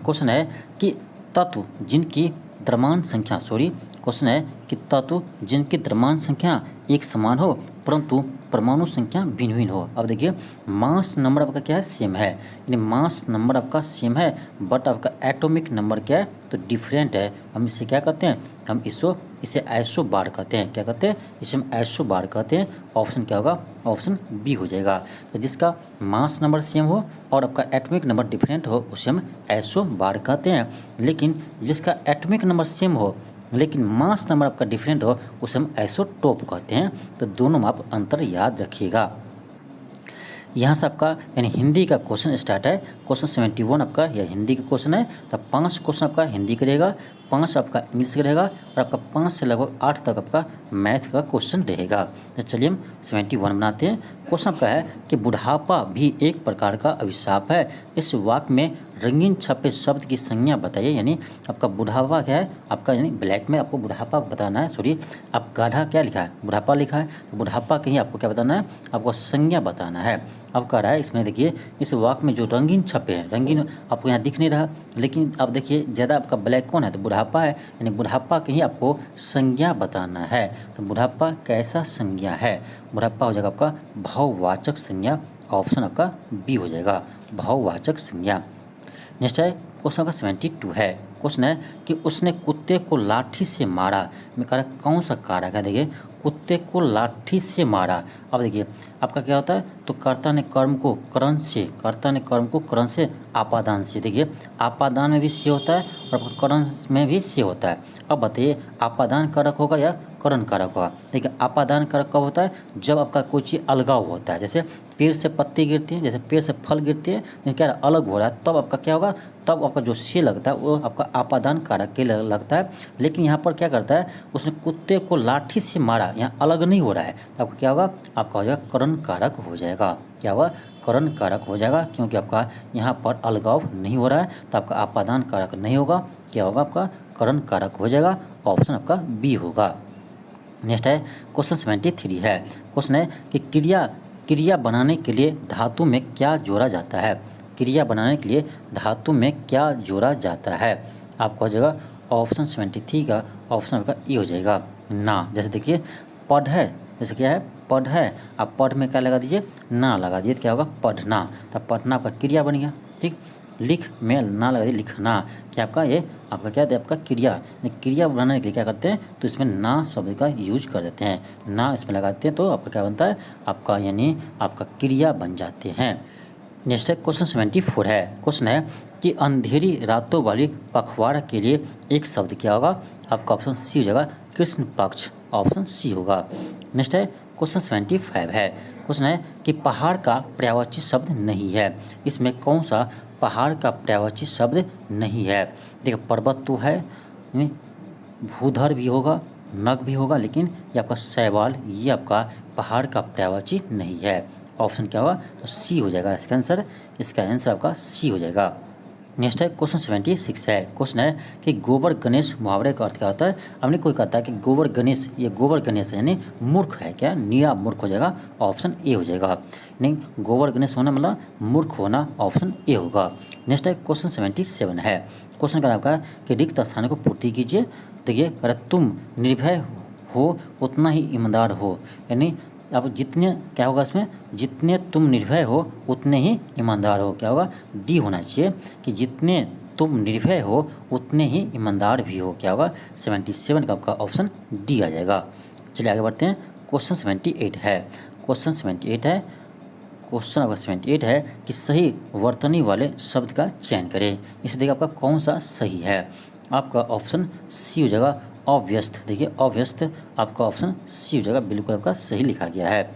क्वेश्चन है कि तत्व जिनकी द्रव्यमान संख्या क्वेश्चन है कि तत्व जिनकी द्रव्यमान संख्या एक समान हो परंतु परमाणु संख्या भिन्न भिन्न हो। अब देखिए मास नंबर आपका क्या है? सेम है, यानी मास नंबर आपका सेम है, बट आपका एटॉमिक नंबर क्या है? तो डिफरेंट है। हम इसे क्या कहते हैं? हम इसे आइसो बार कहते हैं। क्या कहते हैं? इसे हम आइसो बार कहते हैं। ऑप्शन क्या होगा? ऑप्शन बी हो जाएगा। तो जिसका मास नंबर सेम हो और आपका एटॉमिक नंबर डिफरेंट हो उसे हम आइसो बार कहते हैं, लेकिन जिसका एटॉमिक नंबर सेम हो लेकिन मास नंबर आपका डिफरेंट हो उसे हम आइसोटोप कहते हैं। तो दोनों में आप अंतर याद रखिएगा। यहाँ से आपका यानी हिंदी का क्वेश्चन स्टार्ट है। क्वेश्चन 71 आपका यह हिंदी का क्वेश्चन है। तो 5 क्वेश्चन आपका हिंदी का रहेगा, 5 आपका इंग्लिश का रहेगा और आपका 5 से लगभग 8 तक आपका मैथ का क्वेश्चन रहेगा। तो चलिए हम 71 बनाते हैं। क्वेश्चन आपका है कि बुढ़ापा भी एक प्रकार का अभिशाप है, इस वाक्य में रंगीन छपे शब्द की संज्ञा बताइए। यानी आपका बुढ़ापा क्या है? आपका यानी ब्लैक में आपको बुढ़ापा बताना है। आप गाढ़ा क्या लिखा है? बुढ़ापा लिखा है, तो बुढ़ापा कहीं आपको क्या बताना है? आपको संज्ञा बताना है। अब कह रहा है इसमें देखिए इस वाक्य में जो रंगीन छपे हैं, रंगीन आपको यहाँ दिख नहीं रहा, लेकिन अब देखिए ज़्यादा आपका ब्लैक कौन है? तो बुढ़ापा है, यानी बुढ़ापा कहीं आपको संज्ञा बताना है। तो बुढ़ापा कैसा संज्ञा है? बुढ़ापा हो जाएगा आपका भाववाचक संज्ञा। ऑप्शन आपका बी हो जाएगा, भाववाचक संज्ञा। नेक्स्ट है क्वेश्चन का 72 है। क्वेश्चन है कि उसने कुत्ते को लाठी से मारा। मैं कह रहा कौन सा कारक है, देखिए कुत्ते को लाठी से मारा। अब देखिए आपका क्या होता है, तो कर्ता ने कर्म को करण से, कर्ता ने कर्म को करण से आपादान से, देखिए आपादान में भी से होता है और करण में भी से होता है। अब बताइए आपादान कारक होगा या करण कारक होगा। देखिए आपादान कारक कब होता है, जब आपका कोई चीज़ अलगाव होता है, जैसे पेड़ से पत्ती गिरती है, जैसे पेड़ से फल गिरती है, तो क्या अलग हो रहा है, तब आपका क्या होगा, तब आपका जो से लगता है वो आपका आपादान कारक के लगता है। लेकिन यहाँ पर क्या करता है, उसने कुत्ते को लाठी से मारा, यहाँ अलग नहीं हो रहा है, तो आपका क्या होगा, आपका हो जाएगा करण कारक हो जाएगा। क्या होगा, करण कारक हो जाएगा, क्योंकि आपका यहाँ पर अलगाव नहीं हो रहा है, तो आपका आपादान कारक नहीं होगा। क्या होगा, आपका करण कारक हो जाएगा। ऑप्शन आपका बी होगा। नेक्स्ट है क्वेश्चन 73 है। क्वेश्चन है कि क्रिया बनाने के लिए धातु में क्या जोड़ा जाता है। क्रिया बनाने के लिए धातु में क्या जोड़ा जाता है। आपको हो जाएगा ऑप्शन 73 का ऑप्शन आपका ए हो जाएगा ना। जैसे देखिए पढ़ है, जैसे क्या है पढ़ है, आप पढ़ में क्या लगा दीजिए, ना लगा दीजिए, क्या होगा पढ़ना, तब पढ़ना आपका क्रिया बन गया। ठीक, लिख में ना लगा दीजिए लिखना, क्या आपका ये आपका क्या है, आपका क्रिया। क्रिया बनाने के लिए क्या करते हैं, तो इसमें ना शब्द का यूज कर देते हैं, ना इसमें लगाते हैं, तो आपका क्या बनता है, आपका यानी आपका क्रिया बन जाते हैं। नेक्स्ट है क्वेश्चन 74 है। क्वेश्चन है कि अंधेरी रातों वाली पखवाड़ा के लिए एक शब्द क्या होगा। आपका ऑप्शन सी हो जाएगा कृष्ण पक्ष, ऑप्शन सी होगा। नेक्स्ट है क्वेश्चन 75 है। क्वेश्चन है कि पहाड़ का पर्यायवाची शब्द नहीं है, इसमें कौन सा पहाड़ का पर्यायवाची शब्द नहीं है। देखिए पर्वत तो है, भूधर भी होगा, नग भी होगा, लेकिन ये आपका शैवाल, ये आपका पहाड़ का पर्यायवाची नहीं है। ऑप्शन क्या होगा, तो सी हो जाएगा इसका आंसर। इसका आंसर आपका सी हो जाएगा। नेक्स्ट है क्वेश्चन 76 है। क्वेश्चन है कि गोबर गणेश मुहावरे का अर्थ क्या होता है। हमने कोई कहता है कि गोबर गणेश, ये गोबर गणेश यानी मूर्ख है, क्या नीरा मूर्ख हो जाएगा, ऑप्शन ए हो जाएगा। नहीं, गोबर गणेश होना मतलब मूर्ख होना, ऑप्शन ए होगा। नेक्स्ट है क्वेश्चन 77 है। क्वेश्चन का आपका कि रिक्त स्थान को पूर्ति कीजिए। देखिए अगर तुम निर्भय हो उतना ही ईमानदार हो, यानी अब जितने क्या होगा इसमें, जितने तुम निर्भय हो उतने ही ईमानदार हो। क्या होगा, डी होना चाहिए कि जितने तुम निर्भय हो उतने ही ईमानदार भी हो। क्या होगा, 77 का आपका ऑप्शन डी आ जाएगा। चलिए आगे बढ़ते हैं। क्वेश्चन 78 है। क्वेश्चन 78 है। क्वेश्चन आपका 78 है कि सही वर्तनी वाले शब्द का चयन करें। इसमें देखिए आपका कौन सा सही है। आपका ऑप्शन सी हो जाएगा अव्यस्त। देखिए अव्यस्त आपका ऑप्शन सी हो जाएगा, बिल्कुल आपका सही लिखा गया है।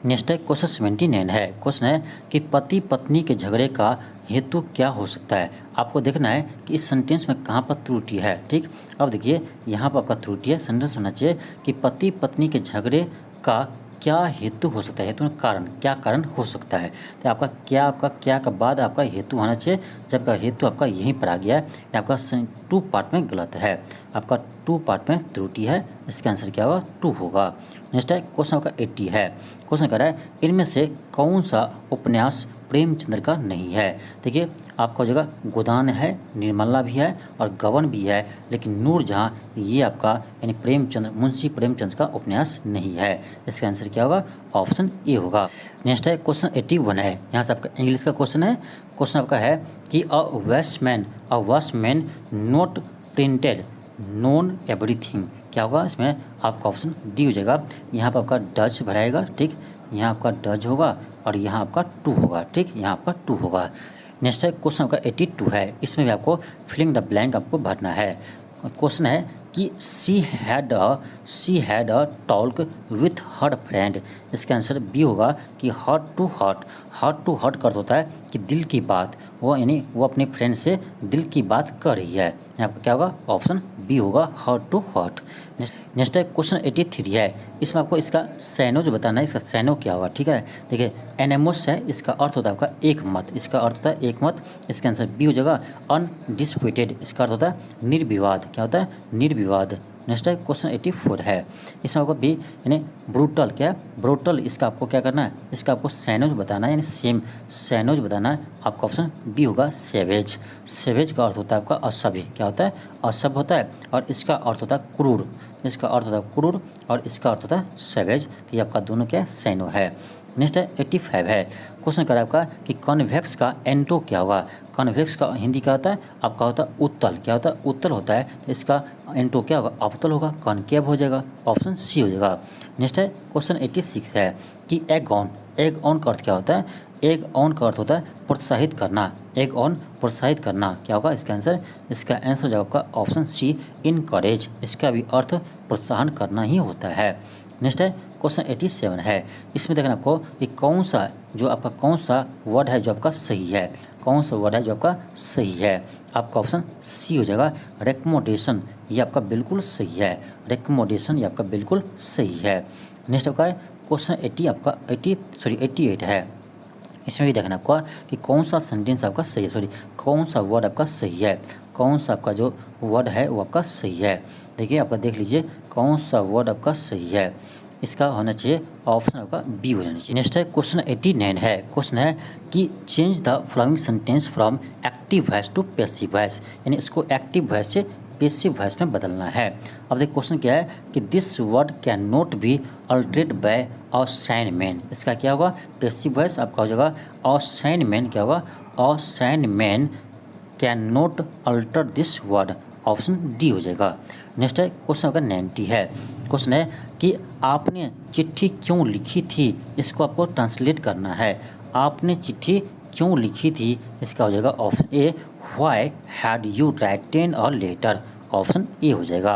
नेक्स्ट है क्वेश्चन 79 है। क्वेश्चन है कि पति पत्नी के झगड़े का हेतु क्या हो सकता है। आपको देखना है कि इस सेंटेंस में कहाँ पर त्रुटि है। ठीक, अब देखिए यहाँ पर आपका त्रुटि है। सेंटेंस होना चाहिए कि पति पत्नी के झगड़े का क्या हेतु हो सकता है, हेतु कारण, क्या कारण हो सकता है। तो आपका क्या का बाद आपका हेतु होना चाहिए, जबकि हेतु आपका यहीं पर आ गया है, आपका 2 पार्ट में गलत है, आपका 2 पार्ट में त्रुटि है। इसका आंसर क्या होगा, 2 होगा। नेक्स्ट है क्वेश्चन आपका 80 है। क्वेश्चन कह रहा है इनमें से कौन सा उपन्यास प्रेमचंद्र का नहीं है। देखिए आपका जगह गोदान है, निर्मला भी है और गबन भी है, लेकिन नूरजहाँ ये आपका यानी प्रेमचंद्र, मुंशी प्रेमचंद्र का उपन्यास नहीं है। इसका आंसर क्या होगा, ऑप्शन ए होगा। नेक्स्ट है क्वेश्चन 81 है। यहाँ से आपका इंग्लिश का क्वेश्चन है। क्वेश्चन आपका है कि a watchman note printed known everything. क्या होगा, इसमें आपका ऑप्शन डी हो जाएगा। यहाँ पर आपका डच भराएगा, ठीक, यहाँ आपका डच होगा और यहाँ आपका 2 होगा। ठीक, यहाँ आपका 2 होगा। नेक्स्ट है क्वेश्चन आपका 82 है। इसमें भी आपको फिलिंग द ब्लैंक आपको भरना है। क्वेश्चन है कि she had a talk with her friend. इसका आंसर बी होगा कि हार्ट टू हार्ट का अर्थ होता है कि दिल की बात, वो यानी वो अपने फ्रेंड से दिल की बात कर रही है। आपका क्या होगा, ऑप्शन बी होगा, हार्ट टू हार्ट। नेक्स्ट है क्वेश्चन 83 है। इसमें आपको इसका सैनो जो बताना है, इसका सैनो क्या होगा। ठीक है, देखिए एनेमोस है, इसका अर्थ होता है आपका एक मत, इसका अर्थ होता है एक मत। इसका आंसर बी हो जाएगा अनडिस्प्यूटेड, इसका अर्थ होता है निर्विवाद। क्या होता है, निर्विवाद। नेक्स्ट है क्वेश्चन 84 है। इसमें आपको बी यानी ब्रूटल, क्या है ब्रूटल, इसका आपको क्या करना है, इसका आपको सैनोज बताना है, यानी सेम सैनोज बताना है। आपका ऑप्शन बी होगा सेवेज। सेवेज का अर्थ होता है आपका असभ्य। क्या होता है, असभ्य होता है, और इसका अर्थ होता है क्रूर। इसका अर्थ होता है क्रूर और इसका अर्थ होता है सेवेज। तो ये आपका दोनों क्या है, सैनो है। नेक्स्ट है 85 है। क्वेश्चन कर आपका कि कॉन्वेक्स का एंटो क्या होगा। कॉन्वेक्स का हिंदी क्या होता है, आपका होता है उत्तल। क्या होता है, उत्तल होता है। तो इसका एंटो क्या होगा, अवतल होगा, कॉनकेव हो जाएगा, ऑप्शन सी हो जाएगा। नेक्स्ट है क्वेश्चन 86 है कि एग ऑन। एग ऑन का अर्थ क्या होता है, एग ऑन का अर्थ होता है प्रोत्साहित करना। एग ऑन प्रोत्साहित करना, क्या होगा इसका आंसर, इसका आंसर हो जाएगा आपका ऑप्शन सी इनकरेज। इसका भी अर्थ प्रोत्साहन करना ही होता है। नेक्स्ट है क्वेश्चन 87 है। इसमें देखना आपको कि कौन सा जो आपका कौन सा वर्ड है जो आपका सही है, कौन सा वर्ड है जो आपका सही है। आपका ऑप्शन सी हो जाएगा रेकमेंडेशन। ये आपका बिल्कुल सही है, रेकमेंडेशन ये आपका बिल्कुल सही है। नेक्स्ट आपका है क्वेश्चन 88 है। इसमें भी देखना आपका कि कौन सा सेंटेंस आपका सही है, कौन सा वर्ड आपका सही है, कौन सा आपका जो वर्ड है वो आपका सही है। देखिए आपका देख लीजिए कौन सा वर्ड आपका सही है। इसका होना चाहिए ऑप्शन आपका बी हो जाना चाहिए। नेक्स्ट है क्वेश्चन 89 है। क्वेश्चन है कि change the following sentence from active voice to passive voice, यानी इसको एक्टिव वॉइस से पैसिव वॉइस में बदलना है। अब देखिए क्वेश्चन क्या है कि this word can not be altered by assignment. इसका क्या होगा, पैसिव वॉइस आपका हो जाएगा असाइनमेंट। क्या होगा, assignment can not alter this word, option D हो जाएगा। नेक्स्ट है क्वेश्चन आपका 90 है। क्वेश्चन है कि आपने चिट्ठी क्यों लिखी थी, इसको आपको ट्रांसलेट करना है। आपने चिट्ठी क्यों लिखी थी, इसका हो जाएगा option A why had you written a letter, option A हो जाएगा।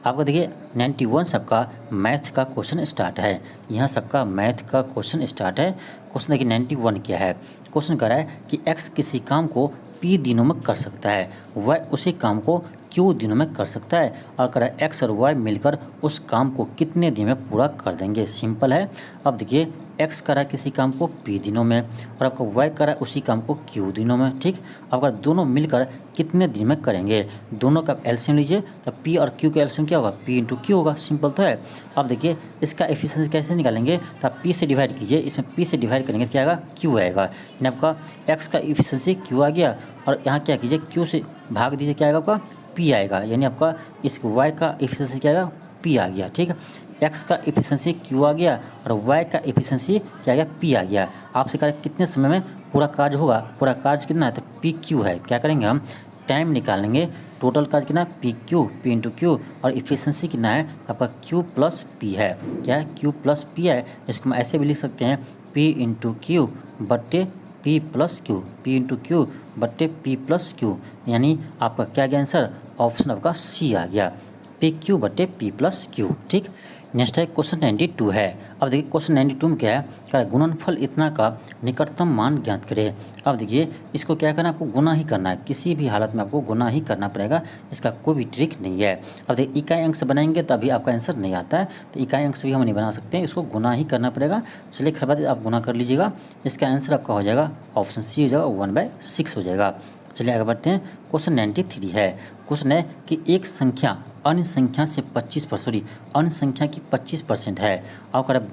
आपका देखिए 91 सबका मैथ का क्वेश्चन स्टार्ट है। यहाँ सबका मैथ का क्वेश्चन स्टार्ट है। क्वेश्चन देखिए 91 क्या है। क्वेश्चन कर रहा है कि एक्स किसी काम को पी दिनों में कर सकता है, वह उसी काम को क्यू दिनों में कर सकता है, और कह रहा है एक्स और वाई मिलकर उस काम को कितने दिन में पूरा कर देंगे। सिंपल है। अब देखिए एक्स कर रहा है किसी काम को पी दिनों में और आपका वाई कर रहा है उसी काम को क्यू दिनों में। ठीक, अब अगर दोनों मिलकर कितने दिन में करेंगे, दोनों का एलसीएम लीजिए तो पी और क्यू का एलसीएम क्या होगा, पी इंटू क्यू होगा। सिंपल तो है। अब देखिए इसका एफिशिएंसी कैसे निकालेंगे, तो आप पी से डिवाइड कीजिए, इसमें पी से डिवाइड करेंगे क्या आएगा, क्यू आएगा। यानी आपका एक्स का एफिशिएंसी क्यू आ गया और यहाँ क्या कीजिए क्यू से भाग दीजिए, क्या आएगा आपका पी आएगा। यानी आपका इस वाई का एफिशिएंसी क्या आएगा, पी आ गया। ठीक है, एक्स का एफिशिएंसी क्यू आ गया और वाई का एफिशिएंसी क्या आ गया, पी आ गया। आपसे कहा कितने समय में पूरा कार्य होगा, पूरा कार्य कितना है, तो पी क्यू है। क्या करेंगे हम, टाइम निकालेंगे, टोटल कार्य कितना है, P Q, P into Q, और एफिशिएंसी कितना है आपका क्यू प्लस पी है। क्या है, क्यू प्लस पी है। इसको हम ऐसे भी लिख सकते हैं पी इंटू क्यू बट्टे P plus Q, P into Q बट्टे पी प्लस क्यू। यानी आपका क्या गया आंसर, ऑप्शन आपका सी आ गया, पी क्यू बटे पी प्लस क्यू। ठीक, नेक्स्ट है क्वेश्चन 92 है। अब देखिए क्वेश्चन 92 में क्या है, क्या है गुणनफल इतना का निकटतम मान ज्ञात करें। अब देखिए इसको क्या करना है, आपको गुना ही करना है, किसी भी हालत में आपको गुना ही करना पड़ेगा, इसका कोई भी ट्रिक नहीं है। अब देखिए इकाई अंक से बनाएंगे तो अभी आपका आंसर नहीं आता है, तो इकाई अंक से भी हम नहीं बना सकते हैं, इसको गुना ही करना पड़ेगा। चलिए खैर बात आप गुना कर लीजिएगा, इसका आंसर आपका हो जाएगा ऑप्शन सी हो जाएगा 1/6 हो जाएगा। चलिए आगे बढ़ते हैं। क्वेश्चन 93 है। क्वेश्चन है कि एक संख्या अन्य संख्या से 25%, अन्य संख्या की 25% है। और कह रहा है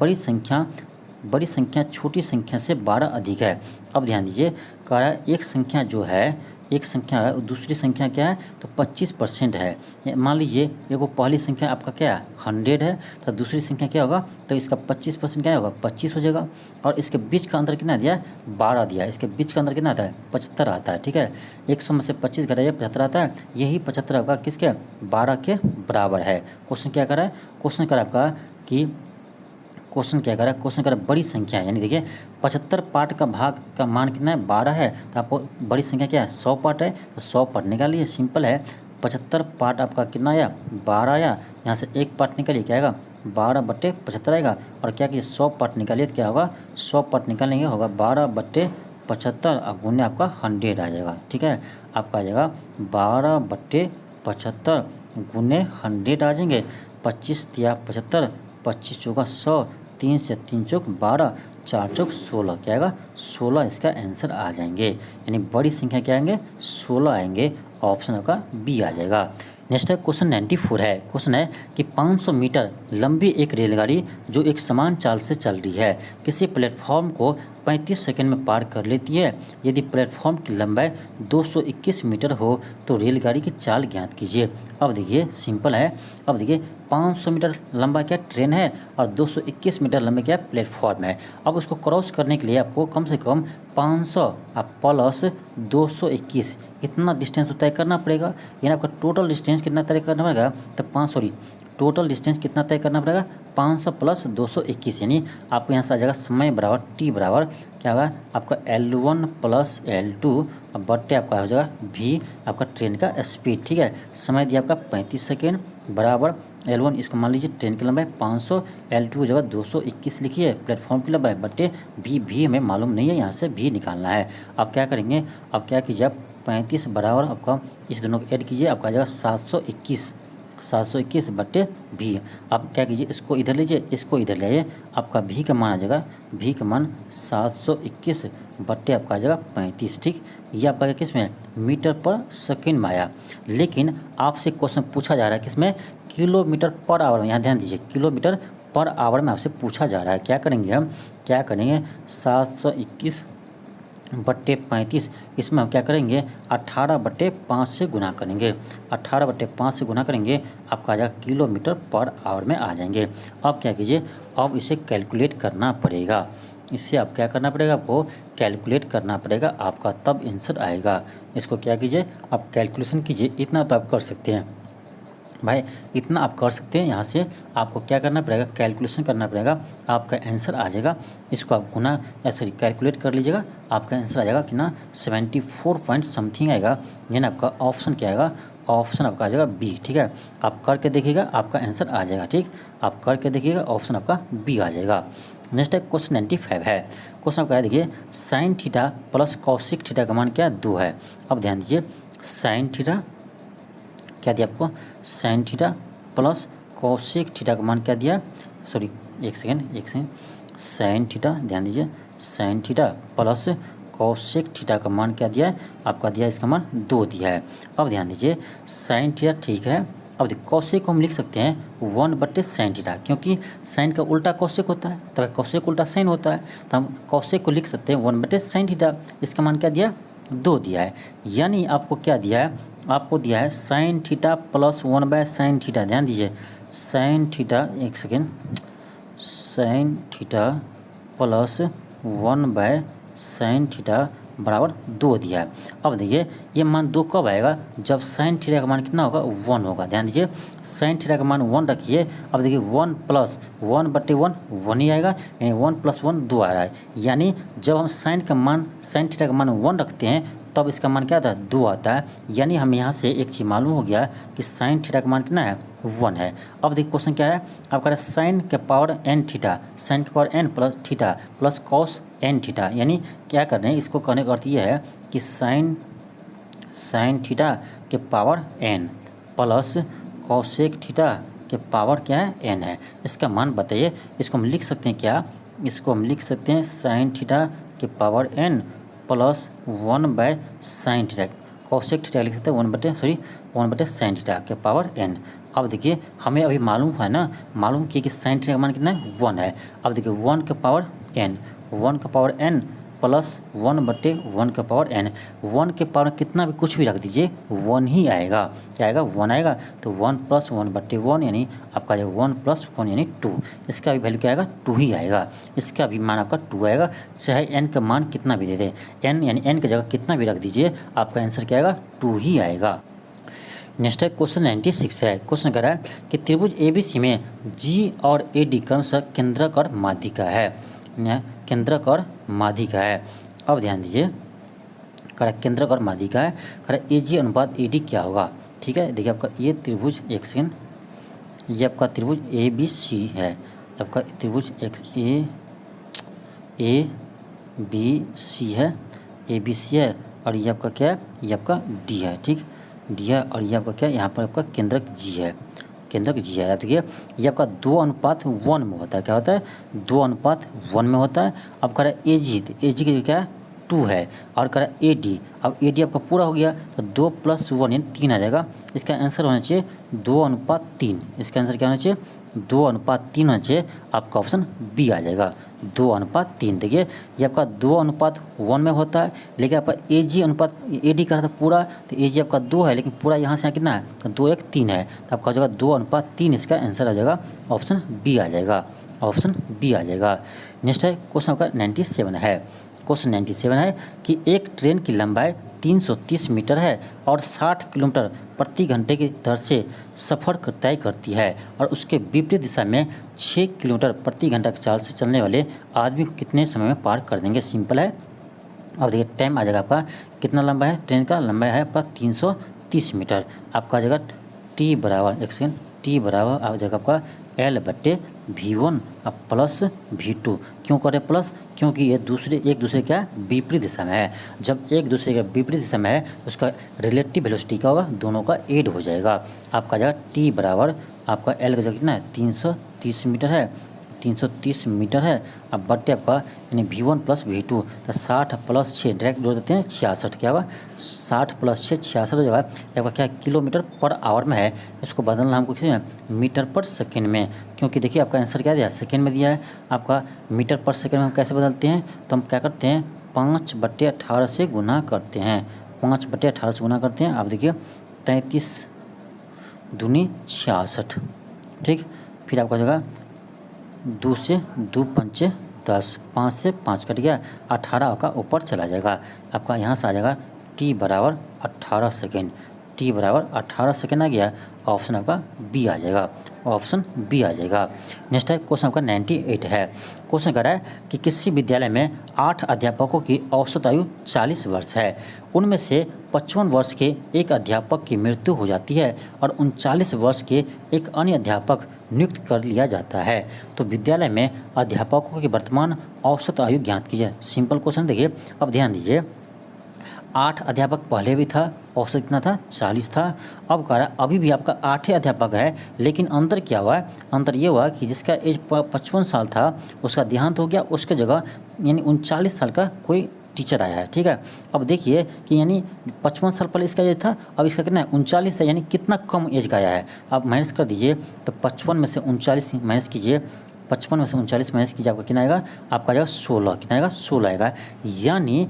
बड़ी संख्या छोटी संख्या से 12 अधिक है। अब ध्यान दीजिए, कह रहा है एक संख्या जो है, एक संख्या है दूसरी संख्या क्या है, तो 25% है। मान लीजिए देखो पहली संख्या आपका क्या है 100 है, तो दूसरी संख्या क्या होगा, तो इसका 25% क्या होगा, 25 हो जाएगा। और इसके बीच का अंतर कितना दिया है, 12 दिया है। इसके बीच का अंतर कितना आता है, 75 आता है। ठीक है, 100 में से 25 घटाइए 75 आता है। यही 75 आपका किसके, 12 के बराबर है। क्वेश्चन क्या कर रहा है, क्वेश्चन कर आपका कि क्वेश्चन क्या कर रहा है, क्वेश्चन कर रहा है बड़ी संख्या है, यानी देखिए 75 पार्ट का भाग का मान कितना है, 12 है, तो आपको बड़ी संख्या क्या है 100 पार्ट है, तो 100 पार्ट निकालिए। सिंपल है, 75 पार्ट आपका कितना आया, 12 आया, यहाँ से एक पार्ट निकालिए क्या आएगा, 12/75 आएगा। और क्या कि 100 पार्ट निकालिए तो क्या होगा, 100 पार्ट निकालेंगे होगा 12/75 और गुने आपका 100 आ जाएगा। ठीक है, आपका आ जाएगा 12/75 गुने 100 आ जाएंगे। 25 या 75, 25 चौका 100, 3 से 3 चौक 12, 4 चौक 16, क्या आएगा 16 इसका आंसर आ जाएंगे। यानी बड़ी संख्या क्या आएंगे, 16 आएंगे, ऑप्शन आपका बी आ जाएगा। नेक्स्ट है क्वेश्चन 94 है। क्वेश्चन है कि 500 मीटर लंबी एक रेलगाड़ी जो एक समान चाल से चल रही है किसी प्लेटफॉर्म को 35 सेकंड में पार कर लेती है। यदि प्लेटफॉर्म की लंबाई 221 मीटर हो तो रेलगाड़ी की चाल ज्ञात कीजिए। अब देखिए सिंपल है। अब देखिए 500 मीटर लंबा क्या ट्रेन है और 221 मीटर लंबा क्या प्लेटफॉर्म है। अब उसको क्रॉस करने के लिए आपको कम से कम 500 प्लस 221 इतना डिस्टेंस तय करना पड़ेगा। यानी आपका टोटल डिस्टेंस कितना तय करना पड़ेगा, तो टोटल डिस्टेंस कितना तय करना पड़ेगा 500 प्लस 221, यानी आपको यहाँ से आ जाएगा समय बराबर टी बराबर क्या होगा आपका L1 प्लस L2 और बट्टे आपका हो जाएगा V आपका ट्रेन का स्पीड। ठीक है, समय दिया आपका 35 सेकेंड बराबर L1 इसको मान लीजिए ट्रेन की लंबाई 500, L2 की जगह 221 लिखिए प्लेटफॉर्म की लंबाई बट्टे V हमें मालूम नहीं है, यहाँ से V निकालना है। अब क्या करेंगे, अब क्या कीजिए आप 35 बराबर आपका इस दोनों को ऐड कीजिए, आपका आ जाएगा 721 बट्टे V। आप क्या कीजिए इसको इधर लीजिए, इसको इधर ले आइए, आपका V का मान आ जाएगा, V का मान 721 बट्टे आपका आ जाएगा 35। ठीक, ये आपका किस में मीटर पर सेकेंड में आया। लेकिन आपसे क्वेश्चन पूछा जा रहा है किसमें, किलोमीटर पर आवर में। यहाँ ध्यान दीजिए किलोमीटर पर आवर में आपसे पूछा जा रहा है। क्या करेंगे हम, क्या करेंगे 721 बट्टे 35, इसमें हम क्या करेंगे 18 बट्टे 5 से गुना करेंगे। 18 बट्टे 5 से गुना करेंगे आपका आ जाएगा किलोमीटर पर आवर में आ जाएंगे। अब क्या कीजिए, अब इसे कैलकुलेट करना पड़ेगा। इससे आप क्या करना पड़ेगा, आपको कैलकुलेट करना पड़ेगा आपका, तब आंसर आएगा। इसको क्या कीजिए आप कैलकुलेशन कीजिए, इतना तो आप कर सकते हैं भाई, इतना आप कर सकते हैं। यहाँ से आपको क्या करना पड़ेगा, कैलकुलेशन करना पड़ेगा, आपका आंसर आ जाएगा। इसको आप गुना या सॉरी कैलकुलेट कर लीजिएगा, आपका आंसर आ जाएगा कि ना 74 पॉइंट समथिंग आएगा। यानी आपका ऑप्शन क्या आएगा, ऑप्शन आपका आ जाएगा बी। ठीक है, आप करके देखिएगा आपका आंसर आ जाएगा। ठीक, आप करके देखिएगा ऑप्शन आपका बी आ जाएगा। नेक्स्ट है क्वेश्चन 95 है। क्वेश्चन आपका देखिए sine theta plus Kaushik theta का मान क्या 2 है। अब ध्यान दीजिए साइन थीटा क्या दिया आपको, sine theta plus Kaushik theta का मान क्या दिया, सॉरी एक सेकेंड, साइन थीटा ध्यान दीजिए, sine theta plus Kaushik theta का मान क्या दिया है, आपका दिया इसका मान 2 दिया है। अब ध्यान दीजिए साइन थीटा ठीक है। अब देखिए कौशिक को हम लिख सकते हैं 1 बट्टे साइन थीटा, क्योंकि साइन का उल्टा कौशिक होता है, तब कौशिक उल्टा साइन होता है, तो हम कौशिक को लिख सकते हैं 1 बट्टे साइन थीटा। इसका मान क्या दिया 2 दिया है। यानी आपको क्या दिया है, आपको दिया है sine theta plus 1 by sine theta. ध्यान दीजिए साइन थीटा, एक second, sine theta plus 1 by sine theta बराबर 2 दिया है। अब देखिए ये मान 2 कब आएगा, जब साइन थीटा का मान कितना होगा 1 होगा। ध्यान दीजिए साइन थीटा का मान 1 रखिए। अब देखिए 1 प्लस 1 बट्टे 1 ही आएगा, यानी 1 प्लस 1 2 आ रहा है। यानी जब हम साइन थीटा का मान 1 रखते हैं तब इसका मान क्या आता है 2 आता है। यानी हम यहाँ से एक चीज़ मालूम हो गया कि साइन थीटा का मान कितना है 1 है। अब देखिए क्वेश्चन क्या है, आपका है साइन के पावर n थीटा, साइन के power n plus theta plus cos n theta. यानी क्या कर रहे हैं, इसको कहने का अर्थ ये है कि साइन थीटा के power n plus cosec theta के पावर क्या है n है। इसका मान बताइए। इसको हम लिख सकते हैं क्या, इसको हम लिख सकते हैं साइन थीटा के power n plus 1 by sine theta, cosec theta लिख सकते हैं 1 बटे साइन थीटा के पावर n। अब देखिए हमें अभी मालूम है ना, मालूम किया कि साइन थीटा का मान कितना है 1 है। अब देखिए 1 के पावर n, 1 का पावर n प्लस 1 बटे 1 का पावर n। 1 के पावर कितना भी कुछ भी रख दीजिए 1 ही आएगा। क्या आएगा 1 आएगा। तो 1 प्लस 1 बटे 1 यानी आपका जो 1 प्लस 1 यानी 2। इसका भी वैल्यू क्या आएगा 2 ही आएगा। इसका भी मान आपका 2 आएगा, चाहे n का मान कितना भी दे दे। n यानी n की जगह कितना भी रख दीजिए आपका आंसर क्या आएगा 2 ही आएगा। नेक्स्ट है क्वेश्चन 96 है। क्वेश्चन कह रहा है कि त्रिभुज ABC में G और AD क्रमशः केंद्रक और माध्यिका है, केंद्रक और माध्यिका है। अब ध्यान दीजिए कह रहा केंद्रक और माध्यिका है, कह रहा AG अनुपात AD क्या होगा। ठीक है, देखिए आपका ये त्रिभुज एक सेकेंड, ये आपका त्रिभुज ABC है, आपका त्रिभुज ABC है, ABC है, और ये आपका क्या है, ये आपका D है। ठीक, D है, और ये आपका क्या है, यहाँ पर आपका केंद्रक G है, केंद्रक G है। आप देखिए ये आपका 2:1 में होता है। क्या होता है 2:1 में होता है। अब कह रहा है AG, तो AG की क्या है 2 है और कह रहा है AD। अब AD आपका पूरा हो गया तो 2 + 1 यानी 3 आ जाएगा। इसका आंसर होना चाहिए 2:3। इसका आंसर क्या होना चाहिए 2:3 होना चाहिए। आपका ऑप्शन बी आ जाएगा 2:3। देखिए ये आपका 2:1 में होता है, लेकिन आपका AD का था पूरा, तो AG आपका 2 है लेकिन पूरा यहाँ से यहाँ कितना है तो 2:1:3 है, तो आपका हो जाएगा 2:3। इसका आंसर आ जाएगा ऑप्शन बी आ जाएगा, ऑप्शन बी आ जाएगा। नेक्स्ट है क्वेश्चन आपका 97 है। क्वेश्चन 97 है कि एक ट्रेन की लंबाई 330 मीटर है और 60 किलोमीटर प्रति घंटे की दर से सफ़र तय करती है और उसके विपरीत दिशा में 6 किलोमीटर प्रति घंटा की चाल से चलने वाले आदमी को कितने समय में पार कर देंगे। सिंपल है। अब देखिए टाइम आ जाएगा आपका कितना लंबा है, ट्रेन का लंबाई है आपका 330 मीटर। आपका आ जाएगा टी बराबर, एक सेकेंड, टी बराबर आ जाएगा आपका L/V1 अब प्लस V2। क्यों करें प्लस, क्योंकि ये एक दूसरे क्या विपरीत दिशा में है। जब एक दूसरे के विपरीत दिशा में है तो उसका रिलेटिव वेलोसिटी क्या होगा, दोनों का ऐड हो जाएगा। आपका जाएगा टी बराबर आपका L का जगह कितना है 330 मीटर है, 330 मीटर है। अब बट्टे आपका यानी V1 + V2 तो 60 + 6 डायरेक्ट जोड़ देते हैं 66। क्या होगा 60 + 6 66 हो जाएगा। ये आपका क्या किलोमीटर पर आवर में है, इसको बदलना हमको किसी में मीटर पर सेकेंड में, क्योंकि देखिए आपका आंसर क्या दिया सेकेंड में दिया है। आपका मीटर पर सेकेंड में हम कैसे बदलते हैं, तो हम क्या करते हैं 5/18 से गुना करते हैं, 5/18 से गुना करते हैं। आप देखिए 33 दूनी 66, ठीक। फिर आपका जगह 2 से 2 पंचे 10, 5 से 5 कट गया, 18 आपका ऊपर चला जाएगा। आपका यहाँ से आ जाएगा टी बराबर 18 सेकेंड, टी बराबर 18 सेकेंड आ गया। ऑप्शन आपका बी आ जाएगा, ऑप्शन बी आ जाएगा। नेक्स्ट है क्वेश्चन आपका 98 है। क्वेश्चन कह रहा है कि किसी विद्यालय में 8 अध्यापकों की औसत आयु 40 वर्ष है, उनमें से 55 वर्ष के एक अध्यापक की मृत्यु हो जाती है और 39 वर्ष के एक अन्य अध्यापक नियुक्त कर लिया जाता है, तो विद्यालय में अध्यापकों की वर्तमान औसत आयु ज्ञात कीजिए। सिंपल क्वेश्चन देखिए, अब ध्यान दीजिए 8 अध्यापक पहले भी था, औसत कितना था 40 था। अब कह रहा है अभी भी आपका 8 अध्यापक है, लेकिन अंतर क्या हुआ है, अंतर ये हुआ कि जिसका एज 55 साल था उसका देहांत हो गया, उसके जगह यानी 39 साल का कोई टीचर आया है, ठीक है। अब देखिए कि यानी 55 साल पहले इसका एज था, अब इसका कितना है 39 है, यानी कितना कम एज का आया है। आप माइनस कर दीजिए तो 55 में से 39 माइनस कीजिए, 55 में से 39 माइनस कीजिए, आपका कितना आएगा, आपका आएगा 16, कितना आएगा 16 आएगा। यानी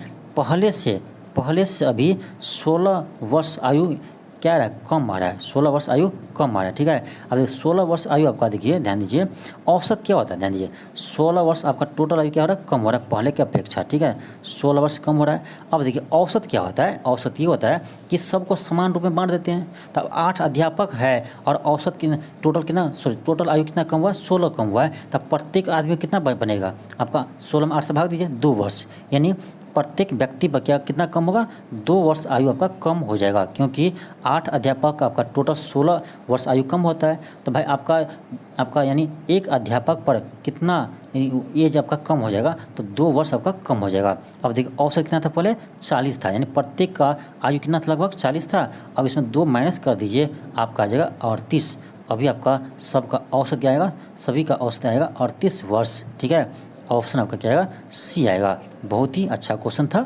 पहले से अभी 16 वर्ष आयु क्या रहा है, कम आ रहा है, 16 वर्ष आयु कम आ रहा है, ठीक है। अब देखिए 16 वर्ष आयु आपका देखिए ध्यान दीजिए औसत क्या होता है, ध्यान दीजिए 16 वर्ष आपका टोटल आयु क्या हो रहा है, कम हो रहा है पहले की अपेक्षा, ठीक है, 16 वर्ष कम हो रहा है। अब देखिए औसत क्या होता है, औसत ये होता है कि सबको समान रूप में बांट देते हैं। तब 8 अध्यापक है और औसत की टोटल आयु कितना कम हुआ है, 16 कम हुआ है, तब प्रत्येक आदमी कितना बनेगा आपका 16 में 8 से भाग दीजिए 2 वर्ष, यानी प्रत्येक व्यक्ति पर क्या कितना कम होगा, 2 वर्ष आयु आपका कम हो जाएगा, क्योंकि 8 अध्यापक आपका टोटल 16 वर्ष आयु कम होता है। तो भाई आपका यानी एक अध्यापक पर कितना यानी एज आपका कम हो जाएगा, तो 2 वर्ष आपका कम हो जाएगा। अब देखिए औसत कितना था पहले 40 था, यानी प्रत्येक का आयु कितना था, लगभग 40 था। अब इसमें 2 माइनस कर दीजिए, आपका आ जाएगा 38। अभी आपका सबका औसत क्या आएगा, सभी का औसत आएगा 38 वर्ष, ठीक है। ऑप्शन आपका क्या आएगा, सी आएगा। बहुत ही अच्छा क्वेश्चन था।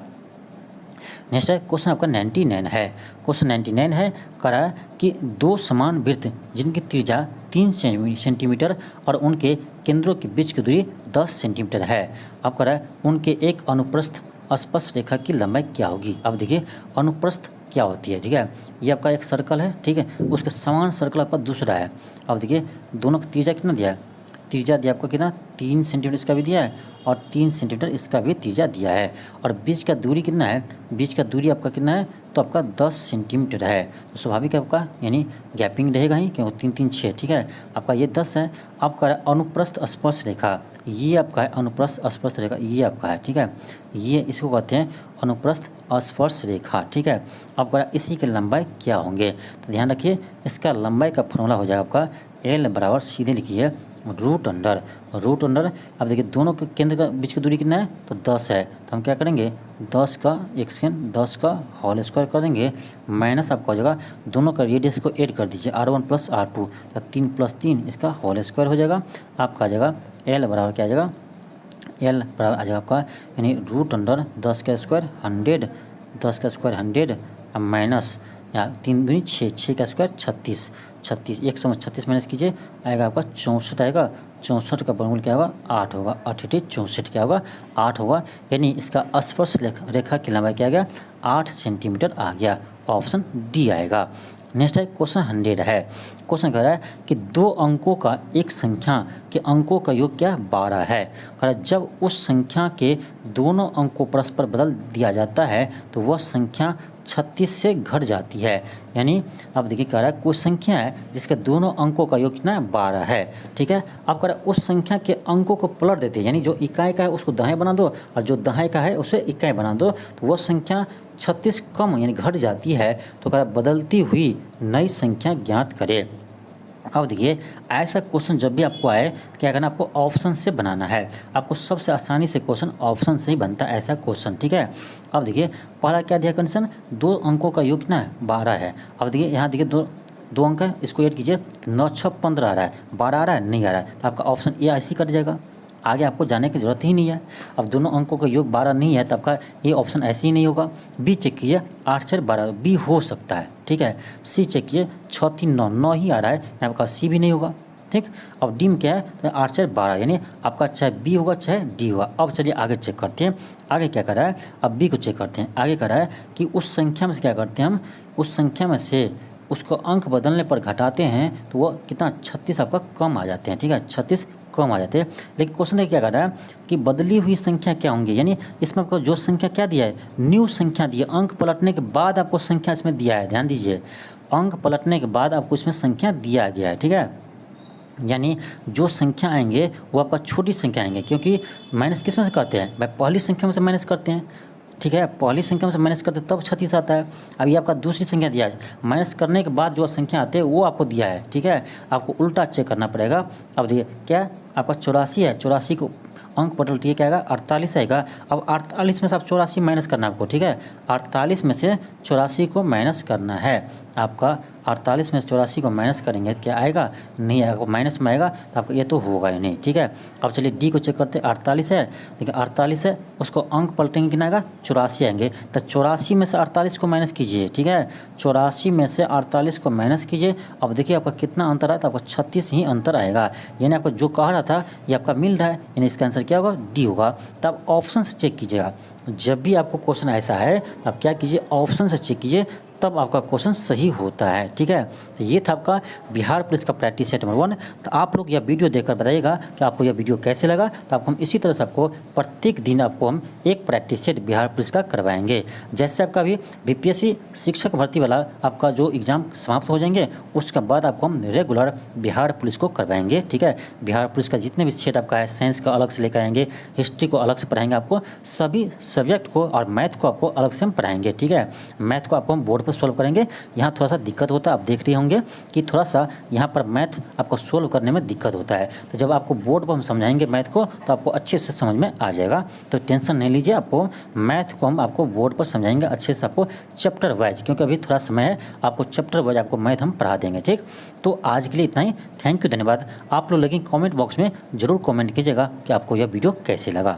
नेक्स्ट है क्वेश्चन आपका 99 है। क्वेश्चन 99 है, कह रहा है कि 2 समान वृत्त जिनकी त्रिज्या 3 सेंटीमीटर और उनके केंद्रों के बीच की दूरी 10 सेंटीमीटर है। अब कह रहा है उनके एक अनुप्रस्थ स्पर्श रेखा की लंबाई क्या होगी। अब देखिए अनुप्रस्थ क्या होती है, ठीक है, ये आपका एक सर्कल है, ठीक है, उसके समान सर्कल आपका दूसरा है। अब देखिए दोनों का त्रिज्या कितना दिया है, त्रिज्या दिया आपको कितना 3 सेंटीमीटर इसका भी दिया है और 3 सेंटीमीटर इसका भी त्रिज्या दिया है, और बीच का दूरी कितना है, बीच का दूरी आपका कितना है, तो आपका 10 सेंटीमीटर है। तो स्वाभाविक आपका यानी गैपिंग रहेगा ही, क्योंकि 3 3 6, ठीक है, आपका ये 10 है। आपका अनुप्रस्थ स्पर्श रेखा, ये आपका है अनुप्रस्थ स्पर्श रेखा, ये आपका है, ठीक है, ये इसको कहते हैं अनुप्रस्थ स्पर्श रेखा, ठीक है। आपका इसी के लंबाई क्या होंगे, तो ध्यान रखिए इसका लंबाई का फॉर्मूला हो जाएगा आपका L बराबर सीधे लिखिए रूट अंडर। अब देखिए दोनों के केंद्र का बीच की दूरी कितना है, तो 10 है, तो हम क्या करेंगे 10 का एक सेकेंड 10 का होल स्क्वायर कर देंगे, माइनस आपका हो जाएगा दोनों का रेडियस को ऐड कर दीजिए R1 + R2, तो 3 + 3 इसका होल स्क्वायर हो जाएगा। आपका आ जाएगा L बराबर क्या आ जाएगा एल बराबर आ जाएगा आपका यानी रूट अंडर 10 का स्क्वायर 100, 10 का स्क्वायर 100 माइनस यहाँ 3 दूनी 6, 6 का स्क्वायर 36, 36 136 माइनस कीजिए आएगा आपका 64 आएगा। 64 का वर्गमूल क्या होगा 8 होगा, 8 64 क्या होगा 8 होगा, यानी इसका स्पर्श रेखा की लंबाई क्या आ गया 8 सेंटीमीटर आ गया। ऑप्शन डी आएगा। नेक्स्ट है क्वेश्चन 100 है। क्वेश्चन कह रहा है कि दो अंकों का एक संख्या के अंकों का योग क्या 12 है। कह रहा है जब उस संख्या के दोनों अंकों परस्पर बदल दिया जाता है तो वह संख्या 36 से घट जाती है। यानी अब देखिए कह रहा है कोई संख्या है जिसके दोनों अंकों का योग कितना है 12 है। ठीक है, अब कह रहा है उस संख्या के अंकों को पलट देते हैं, यानी जो इकाई का है उसको दाएं बना दो और जो दाएं का है उसे इकाई बना दो, तो वह संख्या 36 कम यानी घट जाती है। तो कह रहा है बदलती हुई नई संख्या ज्ञात करें। अब देखिए ऐसा क्वेश्चन जब भी आपको आए क्या करना, आपको ऑप्शन से बनाना है। आपको सबसे आसानी से क्वेश्चन ऑप्शन से ही बनता है ऐसा क्वेश्चन। ठीक है, अब देखिए पहला क्या दिया कंडीशन, दो अंकों का योग कितना है 12 है। अब देखिए यहाँ देखिए दो अंक है, इसको ऐड कीजिए 9 6 15 आ रहा है, 12 आ रहा है नहीं आ रहा है, तो आपका ऑप्शन ए ऐसे कट जाएगा, आगे आपको जाने की जरूरत ही नहीं है। अब दोनों अंकों का योग 12 नहीं है तो आपका ये ऑप्शन ऐसे ही नहीं होगा। बी चेक कीजिए 8 4 12, बी हो सकता है। ठीक है, सी चेक कीजिए 6 3 9, 9 ही आ रहा है, यहाँ आपका सी भी नहीं होगा। ठीक, अब डी में क्या है तो 8 4 12, यानी आपका चाहे बी होगा चाहे डी होगा। अब चलिए आगे चेक करते हैं, आगे क्या कर रहा है, अब बी को चेक करते हैं। आगे कर रहा है कि उस संख्या में से क्या करते हैं हम, उस संख्या में से उसको अंक बदलने पर घटाते हैं तो वो कितना 36 आपका कम आ जाते हैं। ठीक है, 36 कम आ जाते हैं। लेकिन क्वेश्चन देखिए क्या कर रहा है कि बदली हुई संख्या क्या होंगी, यानी इसमें आपको जो संख्या क्या दिया है न्यू संख्या दी है, अंक पलटने के बाद आपको संख्या इसमें दिया है, ध्यान दीजिए अंक पलटने के बाद आपको इसमें संख्या दिया गया है। ठीक है, यानी जो संख्या आएंगे वो आपका छोटी संख्या आएंगे, क्योंकि माइनस किस में से करते हैं भाई, पहली संख्या में से माइनस करते हैं। ठीक है, पहली संख्या में से माइनस करते तब 36 आता है। अब ये आपका दूसरी संख्या दिया है, माइनस करने के बाद जो संख्या आते हैं वो आपको दिया है। ठीक है, आपको उल्टा चेक करना पड़ेगा। अब देखिए क्या आपका 84 है, 84 को अंक पलटिए क्या आएगा 48 आएगा। अब 48 में से आप 84 माइनस करना है आपको। ठीक है, 48 में से 84 को माइनस करना है आपका, 48 में से 84 को माइनस करेंगे तो क्या आएगा नहीं आएगा, माइनस में आएगा तो आपका ये तो होगा ही नहीं। ठीक है, अब चलिए डी को चेक करते हैं। 48 है, देखिए 48 है, उसको अंक पलटेंगे कितना आएगा 84 आएंगे, तो 84 में से 48 को माइनस कीजिए। ठीक है, 84 में से 48 को माइनस कीजिए। अब देखिए आपका कितना अंतर आया, तो आपको 36 ही अंतर आएगा, यानी आपको जो कह रहा था ये आपका मिल रहा है, यानी इसका आंसर क्या होगा डी होगा। तब ऑप्शन से चेक कीजिएगा, जब भी आपको क्वेश्चन ऐसा है तो आप क्या कीजिए ऑप्शन से चेक कीजिए, तब आपका क्वेश्चन सही होता है। ठीक है, तो ये था आपका बिहार पुलिस का प्रैक्टिस सेट नंबर 1। तो आप लोग यह वीडियो देखकर बताइएगा कि आपको यह वीडियो कैसे लगा। तो आपको हम इसी तरह से आपको प्रत्येक दिन आपको हम एक प्रैक्टिस सेट बिहार पुलिस का करवाएंगे। जैसे आपका भी बीपीएससी शिक्षक भर्ती वाला आपका जो एग्ज़ाम समाप्त हो जाएंगे उसके बाद आपको हम रेगुलर बिहार पुलिस को करवाएंगे। ठीक है, बिहार पुलिस का जितने भी सेट आपका है, साइंस का अलग से लेकर आएंगे, हिस्ट्री को अलग से पढ़ाएंगे, आपको सभी सब्जेक्ट को और मैथ को आपको अलग से हम पढ़ाएंगे। ठीक है, मैथ को आपको हम बोर्ड सॉल्व करेंगे। यहाँ थोड़ा सा दिक्कत होता है, आप देख रहे होंगे कि थोड़ा सा यहाँ पर मैथ आपको सोल्व करने में दिक्कत होता है। तो जब आपको बोर्ड पर हम समझाएंगे मैथ को तो आपको अच्छे से समझ में आ जाएगा, तो टेंशन नहीं लीजिए। आपको मैथ को हम आपको बोर्ड पर समझाएंगे अच्छे से, आपको चैप्टर वाइज, क्योंकि अभी थोड़ा समय है, आपको चैप्टर वाइज आपको मैथ हम पढ़ा देंगे। ठीक, तो आज के लिए इतना ही, थैंक यू, धन्यवाद। आप लोग लेकिन कॉमेंट बॉक्स में ज़रूर कॉमेंट कीजिएगा कि आपको यह वीडियो कैसे लगा।